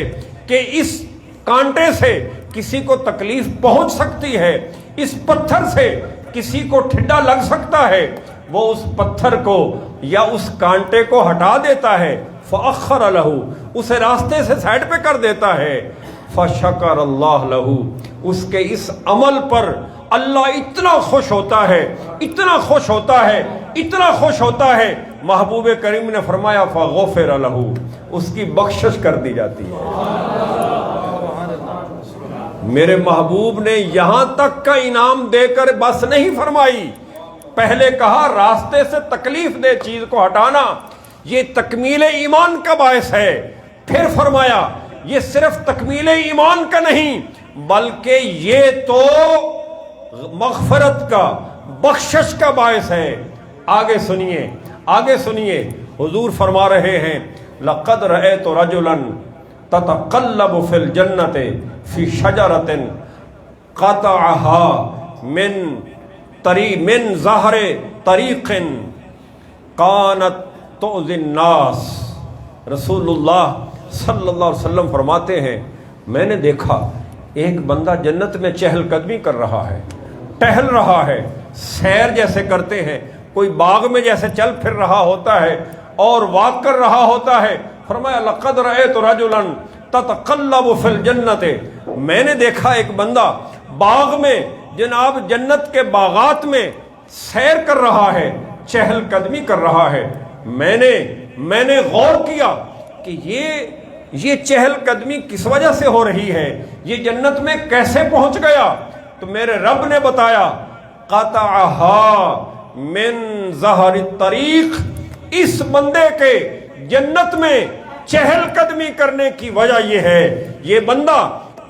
کہ اس کانٹے سے کسی کو تکلیف پہنچ سکتی ہے، اس پتھر سے کسی کو ٹھڈا لگ سکتا ہے، وہ اس پتھر کو یا اس کانٹے کو ہٹا دیتا ہے، فأخر لہ، اسے راستے سے سائڈ پہ کر دیتا ہے، فشکر اللہ لہ، اس کے اس عمل پر اللہ اتنا خوش ہوتا ہے، اتنا خوش ہوتا ہے، اتنا خوش ہوتا ہے، محبوب کریم نے فرمایا فغفر لہ، اس کی بخشش کر دی جاتی ہے۔ میرے محبوب نے یہاں تک کا انعام دے کر بس نہیں فرمائی، پہلے کہا راستے سے تکلیف دہ چیز کو ہٹانا یہ تکمیل ایمان کا باعث ہے، پھر فرمایا یہ صرف تکمیل ایمان کا نہیں بلکہ یہ تو مغفرت کا، بخشش کا باعث ہے۔ آگے سنیے، آگے سنیے، حضور فرما رہے ہیں لقد رأیت رجلا تتقلب فی الجنت فی شجرۃ قطعها من ظہر طریق کانت تؤذی الناس۔ رسول اللہ صلی اللہ علیہ وسلم فرماتے ہیں میں نے دیکھا ایک بندہ جنت میں چہل قدمی کر رہا ہے، ٹہل رہا ہے، سیر جیسے کرتے ہیں، کوئی باغ میں جیسے چل پھر رہا ہوتا ہے اور واک کر رہا ہوتا ہے، فرمایا لقد رأیت رجلا تتقلب فی الجنت، میں نے دیکھا ایک بندہ باغ میں، جناب جنت کے باغات میں سیر کر رہا ہے، چہل قدمی کر رہا ہے۔ میں نے غور کیا کہ یہ چہل قدمی کس وجہ سے ہو رہی ہے، یہ جنت میں کیسے پہنچ گیا؟ تو میرے رب نے بتایا قطعها من ظہر الطریق، اس بندے کے جنت میں چہل قدمی کرنے کی وجہ یہ ہے، یہ بندہ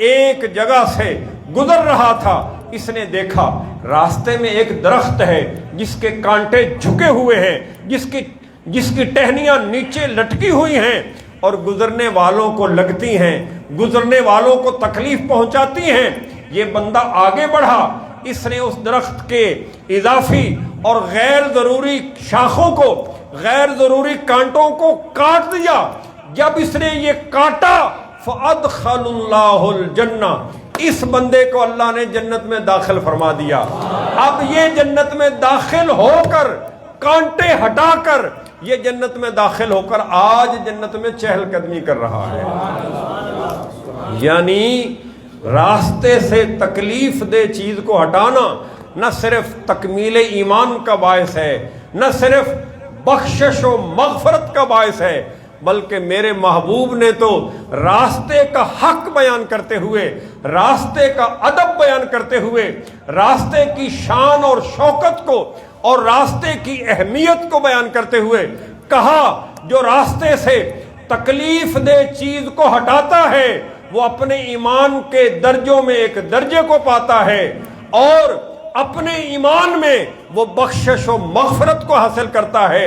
ایک جگہ سے گزر رہا تھا، اس نے دیکھا راستے میں ایک درخت ہے جس کے کانٹے جھکے ہوئے ہیں، جس کی ٹہنیاں نیچے لٹکی ہوئی ہیں اور گزرنے والوں کو لگتی ہیں، گزرنے والوں کو تکلیف پہنچاتی ہیں۔ یہ بندہ آگے بڑھا، اس نے اس درخت کے اضافی اور غیر ضروری شاخوں کو، غیر ضروری کانٹوں کو کاٹ دیا۔ جب اس نے یہ کاٹا فَأَدْخَلُ اللَّهُ الْجَنَّةَ، اس بندے کو اللہ نے جنت میں داخل فرما دیا۔ اب یہ جنت میں داخل ہو کر، کانٹے ہٹا کر یہ جنت میں داخل ہو کر آج جنت میں چہل قدمی کر رہا ہے۔ یعنی راستے سے تکلیف دہ چیز کو ہٹانا نہ صرف تکمیل ایمان کا باعث ہے، نہ صرف بخشش و مغفرت کا باعث ہے، بلکہ میرے محبوب نے تو راستے کا حق بیان کرتے ہوئے، راستے کا ادب بیان کرتے ہوئے، راستے کی شان اور شوکت کو اور راستے کی اہمیت کو بیان کرتے ہوئے کہا جو راستے سے تکلیف دہ چیز کو ہٹاتا ہے وہ اپنے ایمان کے درجوں میں ایک درجے کو پاتا ہے اور اپنے ایمان میں وہ بخشش و مغفرت کو حاصل کرتا ہے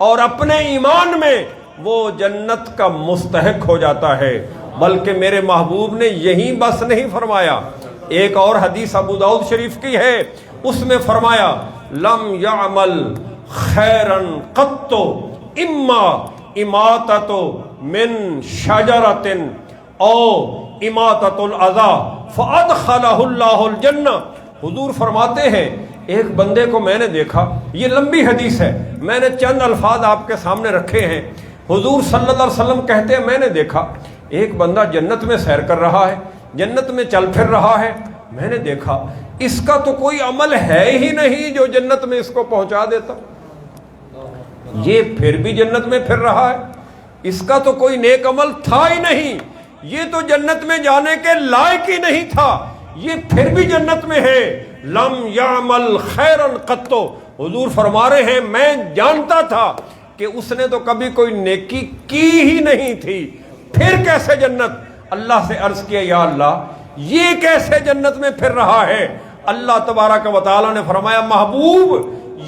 اور اپنے ایمان میں وہ جنت کا مستحق ہو جاتا ہے۔ بلکہ میرے محبوب نے یہی بس نہیں فرمایا، ایک اور حدیث ابو داؤد شریف کی ہے، اس میں فرمایا لم یعمل خیرا قط اما اماتۃ من شجرۃ او اماتۃ الاذی فادخلہ اللہ الجنہ۔ حضور فرماتے ہیں ایک بندے کو میں نے دیکھا، یہ لمبی حدیث ہے، میں نے چند الفاظ آپ کے سامنے رکھے ہیں۔ حضور صلی اللہ علیہ وسلم کہتے ہیں میں نے دیکھا ایک بندہ جنت میں سیر کر رہا ہے، جنت میں چل پھر رہا ہے، میں نے دیکھا اس کا تو کوئی عمل ہے ہی نہیں جو جنت میں اس کو پہنچا دیتا، یہ پھر بھی جنت میں پھر رہا ہے، اس کا تو کوئی نیک عمل تھا ہی نہیں، یہ تو جنت میں جانے کے لائق ہی نہیں تھا، یہ پھر بھی جنت میں ہے۔ لم یعمل خیرا قط، حضور فرما رہے ہیں میں جانتا تھا کہ اس نے تو کبھی کوئی نیکی کی ہی نہیں تھی، پھر کیسے جنت؟ اللہ سے عرض کیا یا اللہ یہ کیسے جنت میں پھر رہا ہے؟ اللہ تبارک و تعالیٰ نے فرمایا محبوب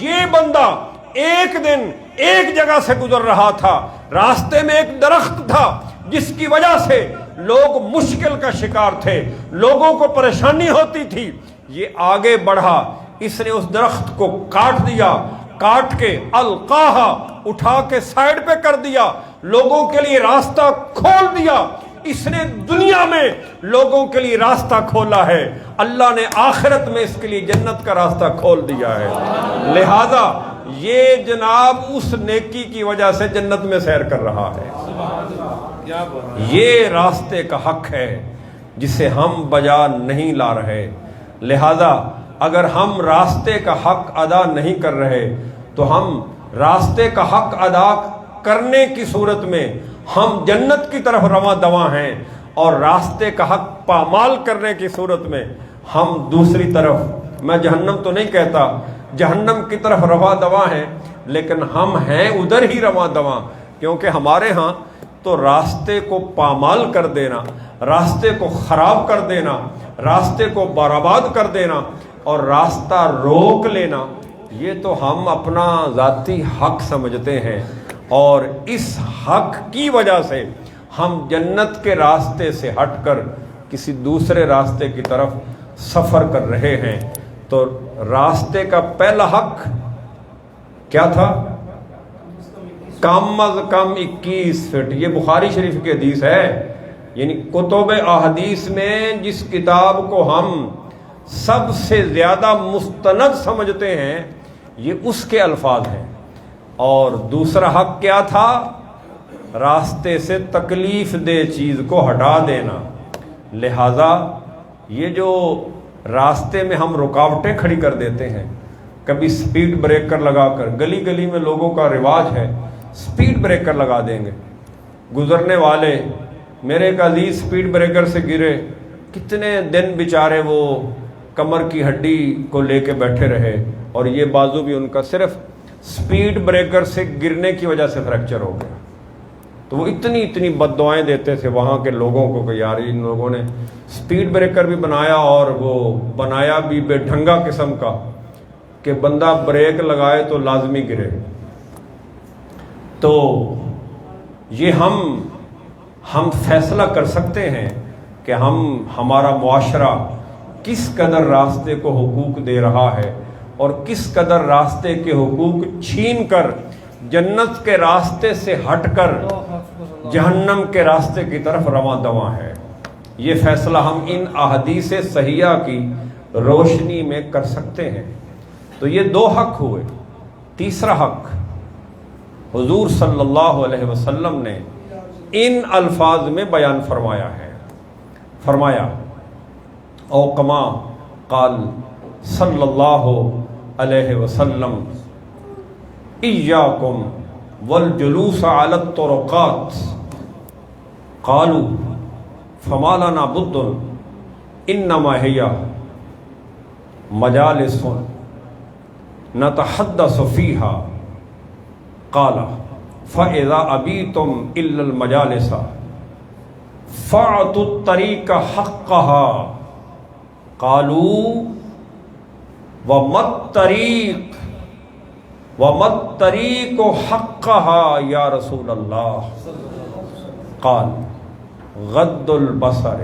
یہ بندہ ایک دن ایک جگہ سے گزر رہا تھا، راستے میں ایک درخت تھا جس کی وجہ سے لوگ مشکل کا شکار تھے، لوگوں کو پریشانی ہوتی تھی، یہ آگے بڑھا، اس نے اس درخت کو کاٹ دیا، کاٹ کے القاہا اٹھا کے سائیڈ پہ کر دیا، لوگوں کے لیے راستہ کھول دیا، اس نے دنیا میں لوگوں کے لیے راستہ کھولا ہے، اللہ نے آخرت میں اس کے لیے جنت کا راستہ کھول دیا ہے۔ لہذا یہ جناب اس نیکی کی وجہ سے جنت میں سیر کر رہا ہے، یہ راستے کا حق ہے جسے ہم بجا نہیں لا رہے۔ لہذا اگر ہم راستے کا حق ادا نہیں کر رہے تو ہم راستے کا حق ادا کرنے کی صورت میں ہم جنت کی طرف رواں دواں ہیں، اور راستے کا حق پامال کرنے کی صورت میں ہم دوسری طرف، میں جہنم تو نہیں کہتا، جہنم کی طرف رواں دواں ہیں، لیکن ہم ہیں ادھر ہی رواں دواں، کیونکہ ہمارے ہاں تو راستے کو پامال کر دینا، راستے کو خراب کر دینا، راستے کو برباد کر دینا اور راستہ روک لینا، یہ تو ہم اپنا ذاتی حق سمجھتے ہیں، اور اس حق کی وجہ سے ہم جنت کے راستے سے ہٹ کر کسی دوسرے راستے کی طرف سفر کر رہے ہیں۔ تو راستے کا پہلا حق کیا تھا؟ کم از کم 21 فٹ، یہ بخاری شریف کی حدیث ہے، یعنی کتب احادیث میں جس کتاب کو ہم سب سے زیادہ مستند سمجھتے ہیں یہ اس کے الفاظ ہیں۔ اور دوسرا حق کیا تھا؟ راستے سے تکلیف دہ چیز کو ہٹا دینا۔ لہذا یہ جو راستے میں ہم رکاوٹیں کھڑی کر دیتے ہیں، کبھی سپیڈ بریکر لگا کر، گلی گلی میں لوگوں کا رواج ہے سپیڈ بریکر لگا دیں گے، گزرنے والے، میرے ایک عزیز سپیڈ بریکر سے گرے، کتنے دن بیچارے وہ کمر کی ہڈی کو لے کے بیٹھے رہے، اور یہ بازو بھی ان کا صرف سپیڈ بریکر سے گرنے کی وجہ سے فریکچر ہو گیا۔ تو وہ اتنی بد دعائیں دیتے تھے وہاں کے لوگوں کو کہ یار ان لوگوں نے سپیڈ بریکر بھی بنایا، اور وہ بنایا بھی بے ڈھنگا قسم کا کہ بندہ بریک لگائے تو لازمی گرے۔ تو یہ ہم فیصلہ کر سکتے ہیں کہ ہمارا معاشرہ کس قدر راستے کو حقوق دے رہا ہے اور کس قدر راستے کے حقوق چھین کر جنت کے راستے سے ہٹ کر جہنم کے راستے کی طرف رواں دواں ہے۔ یہ فیصلہ ہم ان احادیث صحیحہ کی روشنی میں کر سکتے ہیں۔ تو یہ 2 حق ہوئے۔ تیسرا حق حضور صلی اللہ علیہ وسلم نے ان الفاظ میں بیان فرمایا ہے، فرمایا او کما قال صلی اللہ علیہ وسلم ایاکم والجلوس علی الطرقات قالوا فما لنا بد انما ہی مجالس نتحدث فیہا قال فاذا ابیتم الا المجالس فاعطوا الطریق حقها قالوا وما الطریق حقها یا رسول اللہ قال غض البصر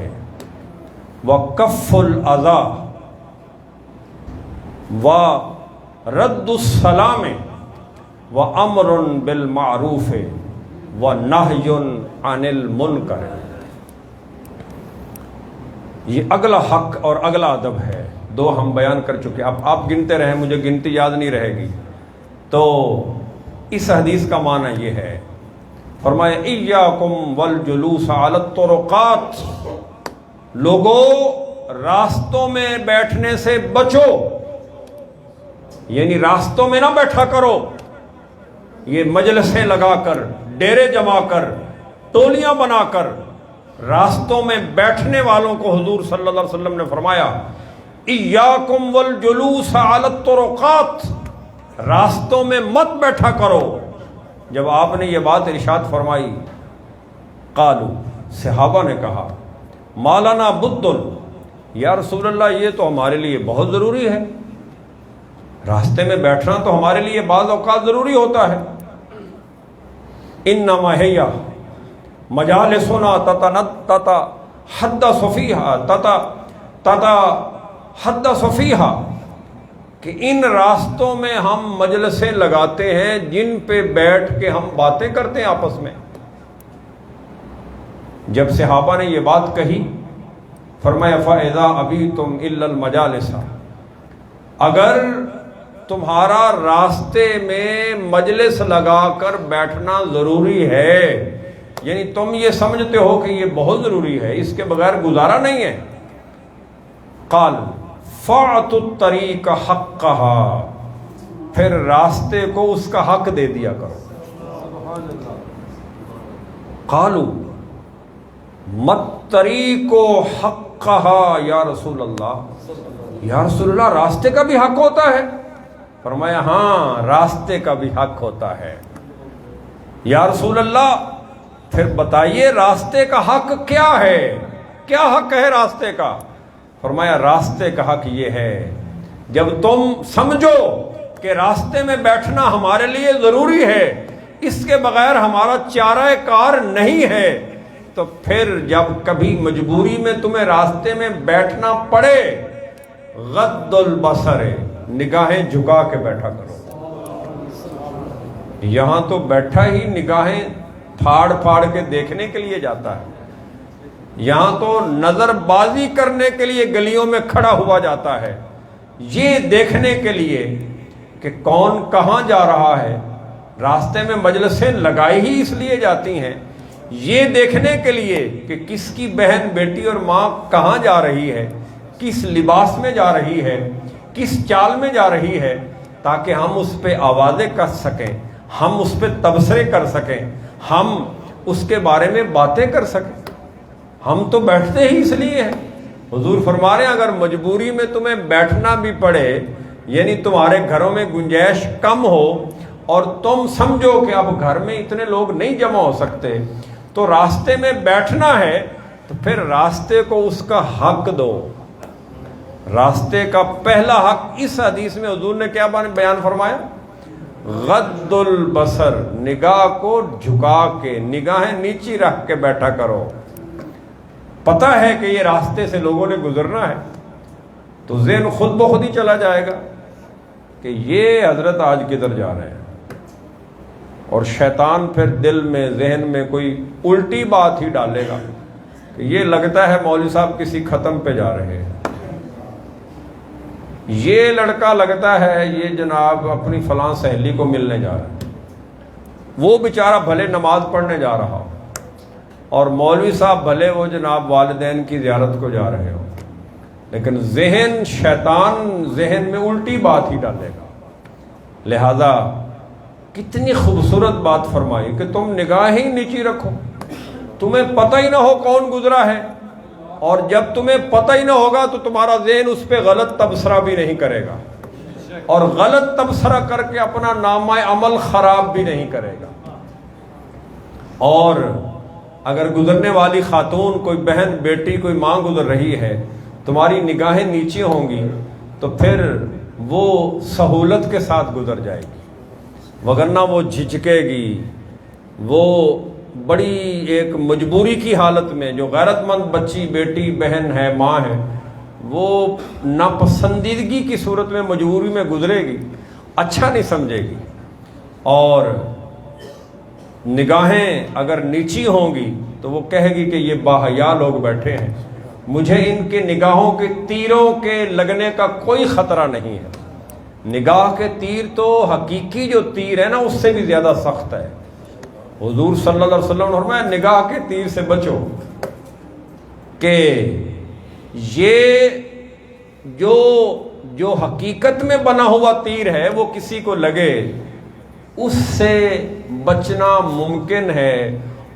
وکف الاذى ورد السلام وامر بالمعروف ونہی عن المنکر۔ یہ اگلا حق اور اگلا ادب ہے، 2 ہم بیان کر چکے، اب آپ گنتے رہیں، مجھے گنتی یاد نہیں رہے گی۔ تو اس حدیث کا معنی یہ ہے، فرمایا ایاکم والجلوس علی الطرقات، لوگو راستوں میں بیٹھنے سے بچو، یعنی راستوں میں نہ بیٹھا کرو، یہ مجلسیں لگا کر، ڈیرے جما کر، ٹولیاں بنا کر راستوں میں بیٹھنے والوں کو حضور صلی اللہ علیہ وسلم نے فرمایا ایاکم والجلوس علی الطرقات، راستوں میں مت بیٹھا کرو۔ جب آپ نے یہ بات ارشاد فرمائی، قالو، صحابہ نے کہا، مالانا بدن، یا رسول اللہ یہ تو ہمارے لیے بہت ضروری ہے، راستے میں بیٹھنا تو ہمارے لیے بعض اوقات ضروری ہوتا ہے۔ انما ہی مجالسنا تتحدث فیہا، کہ ان راستوں میں ہم مجلسیں لگاتے ہیں جن پہ بیٹھ کے ہم باتیں کرتے ہیں آپس میں۔ جب صحابہ نے یہ بات کہی، فرمایا فَإِذَا أَبِيتُمْ إِلَّا الْمَجَالِسَ، اگر تمہارا راستے میں مجلس لگا کر بیٹھنا ضروری ہے، یعنی تم یہ سمجھتے ہو کہ یہ بہت ضروری ہے، اس کے بغیر گزارا نہیں ہے، قال فَأْتُوا الطَّرِيقَ حَقَّهَا، پھر راستے کو اس کا حق دے دیا کرو۔ قالوا مَا الطَّرِيقُ حَقَّهَا یا رسول اللہ، یا رسول اللہ راستے کا بھی حق ہوتا ہے؟ فرمایا ہاں، راستے کا بھی حق ہوتا ہے۔ یا رسول اللہ پھر بتائیے راستے کا حق کیا ہے، کیا حق ہے راستے کا؟ فرمایا راستے کا حق یہ ہے، جب تم سمجھو کہ راستے میں بیٹھنا ہمارے لیے ضروری ہے، اس کے بغیر ہمارا چارہ کار نہیں ہے، تو پھر جب کبھی مجبوری میں تمہیں راستے میں بیٹھنا پڑے، غض البصر، نگاہیں جھکا کے بیٹھا کرو۔ یہاں تو بیٹھا ہی نگاہیں پھاڑ پھاڑ کے دیکھنے کے لیے جاتا ہے، یہاں تو نظر بازی کرنے کے لیے گلیوں میں کھڑا ہوا جاتا ہے، یہ دیکھنے کے لیے کہ کون کہاں جا رہا ہے۔ راستے میں مجلسیں لگائی ہی اس لیے جاتی ہیں، یہ دیکھنے کے لیے کہ کس کی بہن، بیٹی اور ماں کہاں جا رہی ہے، کس لباس میں جا رہی ہے، کس چال میں جا رہی ہے، تاکہ ہم اس پہ آوازیں کر سکیں، ہم اس پہ تبصرے کر سکیں، ہم اس کے بارے میں باتیں کر سکیں۔ ہم تو بیٹھتے ہی اس لیے ہیں۔ حضور فرما رہے ہیں اگر مجبوری میں تمہیں بیٹھنا بھی پڑے، یعنی تمہارے گھروں میں گنجائش کم ہو اور تم سمجھو کہ اب گھر میں اتنے لوگ نہیں جمع ہو سکتے، تو راستے میں بیٹھنا ہے، تو پھر راستے کو اس کا حق دو۔ راستے کا پہلا حق اس حدیث میں حضور نے کیا بیان فرمایا؟ غض البصر، نگاہ کو جھکا کے، نگاہیں نیچی رکھ کے بیٹھا کرو۔ پتہ ہے کہ یہ راستے سے لوگوں نے گزرنا ہے، تو ذہن خود بخود ہی چلا جائے گا کہ یہ حضرت آج کدھر جا رہے ہیں، اور شیطان پھر دل میں، ذہن میں کوئی الٹی بات ہی ڈالے گا کہ یہ لگتا ہے مولوی صاحب کسی ختم پہ جا رہے ہیں، یہ لڑکا لگتا ہے یہ جناب اپنی فلاں سہیلی کو ملنے جا رہا ہے، وہ بیچارہ بھلے نماز پڑھنے جا رہا ہو، اور مولوی صاحب بھلے وہ جناب والدین کی زیارت کو جا رہے ہو، لیکن ذہن، شیطان ذہن میں الٹی بات ہی ڈالے گا۔ لہذا کتنی خوبصورت بات فرمائی کہ تم نگاہ ہی نیچی رکھو، تمہیں پتہ ہی نہ ہو کون گزرا ہے، اور جب تمہیں پتہ ہی نہ ہوگا تو تمہارا ذہن اس پہ غلط تبصرہ بھی نہیں کرے گا، اور غلط تبصرہ کر کے اپنا نامہ عمل خراب بھی نہیں کرے گا۔ اور اگر گزرنے والی خاتون، کوئی بہن، بیٹی، کوئی ماں گزر رہی ہے، تمہاری نگاہیں نیچے ہوں گی تو پھر وہ سہولت کے ساتھ گزر جائے گی، وگرنہ وہ جھجکے گی، وہ بڑی ایک مجبوری کی حالت میں، جو غیرت مند بچی، بیٹی، بہن ہے، ماں ہے، وہ ناپسندیدگی کی صورت میں مجبوری میں گزرے گی، اچھا نہیں سمجھے گی۔ اور نگاہیں اگر نیچی ہوں گی تو وہ کہے گی کہ یہ باحیا لوگ بیٹھے ہیں، مجھے ان کے نگاہوں کے تیروں کے لگنے کا کوئی خطرہ نہیں ہے۔ نگاہ کے تیر تو حقیقی جو تیر ہے نا، اس سے بھی زیادہ سخت ہے۔ حضور صلی اللہ علیہ وسلم نے فرمایا نگاہ کے تیر سے بچو، کہ یہ جو حقیقت میں بنا ہوا تیر ہے وہ کسی کو لگے اس سے بچنا ممکن ہے،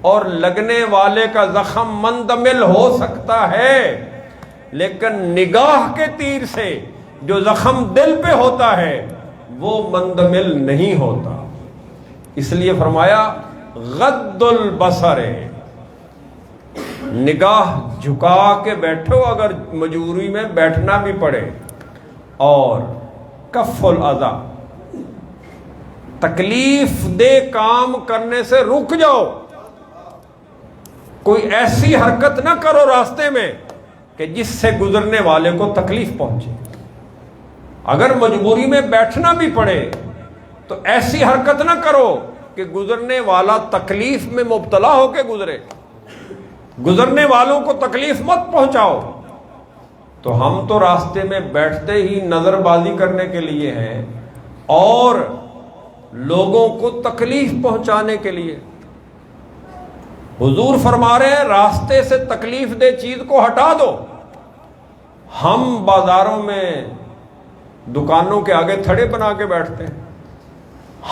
اور لگنے والے کا زخم مندمل ہو سکتا ہے، لیکن نگاہ کے تیر سے جو زخم دل پہ ہوتا ہے وہ مندمل نہیں ہوتا۔ اس لیے فرمایا غض البصر، نگاہ جھکا کے بیٹھو اگر مجبوری میں بیٹھنا بھی پڑے، اور کف الاذی، تکلیف دہ کام کرنے سے رک جاؤ، کوئی ایسی حرکت نہ کرو راستے میں کہ جس سے گزرنے والے کو تکلیف پہنچے۔ اگر مجبوری میں بیٹھنا بھی پڑے تو ایسی حرکت نہ کرو کہ گزرنے والا تکلیف میں مبتلا ہو کے گزرے، گزرنے والوں کو تکلیف مت پہنچاؤ۔ تو ہم تو راستے میں بیٹھتے ہی نظر بازی کرنے کے لیے ہیں اور لوگوں کو تکلیف پہنچانے کے لیے۔ حضور فرما رہے ہیں راستے سے تکلیف دہ چیز کو ہٹا دو۔ ہم بازاروں میں دکانوں کے آگے تھڑے بنا کے بیٹھتے ہیں،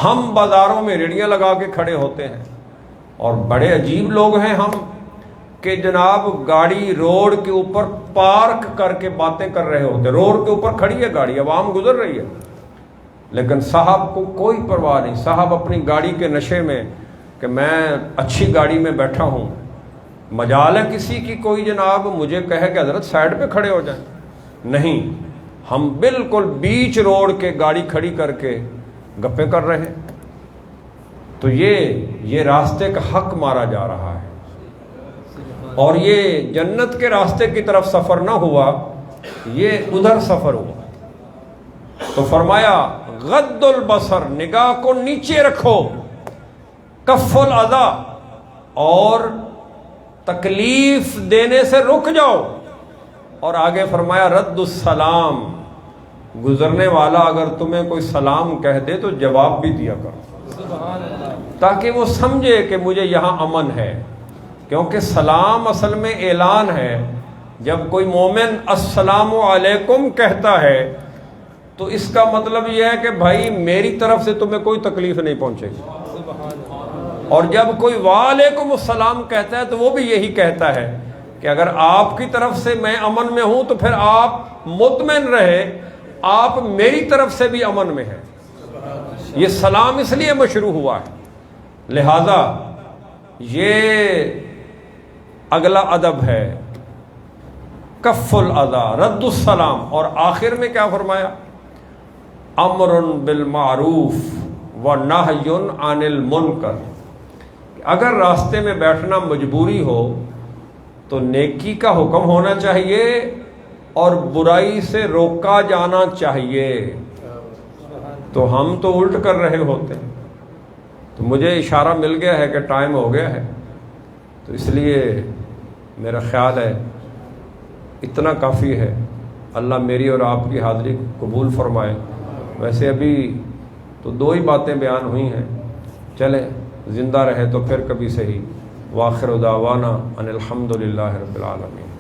ہم بازاروں میں ریڑیاں لگا کے کھڑے ہوتے ہیں، اور بڑے عجیب لوگ ہیں ہم کہ جناب گاڑی روڈ کے اوپر پارک کر کے باتیں کر رہے ہوتے، روڈ کے اوپر کھڑی ہے گاڑی، عوام گزر رہی ہے، لیکن صاحب کو کوئی پرواہ نہیں، صاحب اپنی گاڑی کے نشے میں کہ میں اچھی گاڑی میں بیٹھا ہوں، مجال ہے کسی کی کوئی جناب مجھے کہے کہ حضرت سائڈ پہ کھڑے ہو جائیں؟ نہیں، ہم بالکل بیچ روڈ کے گاڑی کھڑی کر کے گپیں کر رہے ہیں۔ تو یہ راستے کا حق مارا جا رہا ہے، اور یہ جنت کے راستے کی طرف سفر نہ ہوا، یہ ادھر سفر ہوا۔ تو فرمایا غض البصر، نگاہ کو نیچے رکھو، کف الاذی، اور تکلیف دینے سے رک جاؤ، اور آگے فرمایا رد السلام، گزرنے والا اگر تمہیں کوئی سلام کہہ دے تو جواب بھی دیا کرو، تاکہ وہ سمجھے کہ مجھے یہاں امن ہے۔ کیونکہ سلام اصل میں اعلان ہے، جب کوئی مومن السلام علیکم کہتا ہے تو اس کا مطلب یہ ہے کہ بھائی میری طرف سے تمہیں کوئی تکلیف نہیں پہنچے گی، اور جب کوئی وعلیکم السلام کہتا ہے تو وہ بھی یہی کہتا ہے کہ اگر آپ کی طرف سے میں امن میں ہوں تو پھر آپ مطمئن رہے آپ میری طرف سے بھی امن میں ہیں۔ یہ سلام اس لیے مشروع ہوا ہے، لہذا یہ اگلا ادب ہے کف الاذی، رد السلام، اور آخر میں کیا فرمایا؟ امر بالمعروف ونہی عن المنکر، اگر راستے میں بیٹھنا مجبوری ہو تو نیکی کا حکم ہونا چاہیے اور برائی سے روکا جانا چاہیے۔ تو ہم تو الٹ کر رہے ہوتے ہیں۔ تو مجھے اشارہ مل گیا ہے کہ ٹائم ہو گیا ہے، تو اس لیے میرا خیال ہے اتنا کافی ہے۔ اللہ میری اور آپ کی حاضری قبول فرمائے۔ ویسے ابھی تو 2 ہی باتیں بیان ہوئی ہیں، چلیں زندہ رہے تو پھر کبھی صحیح۔ وآخر دعوانا ان الحمدللہ رب العالمین۔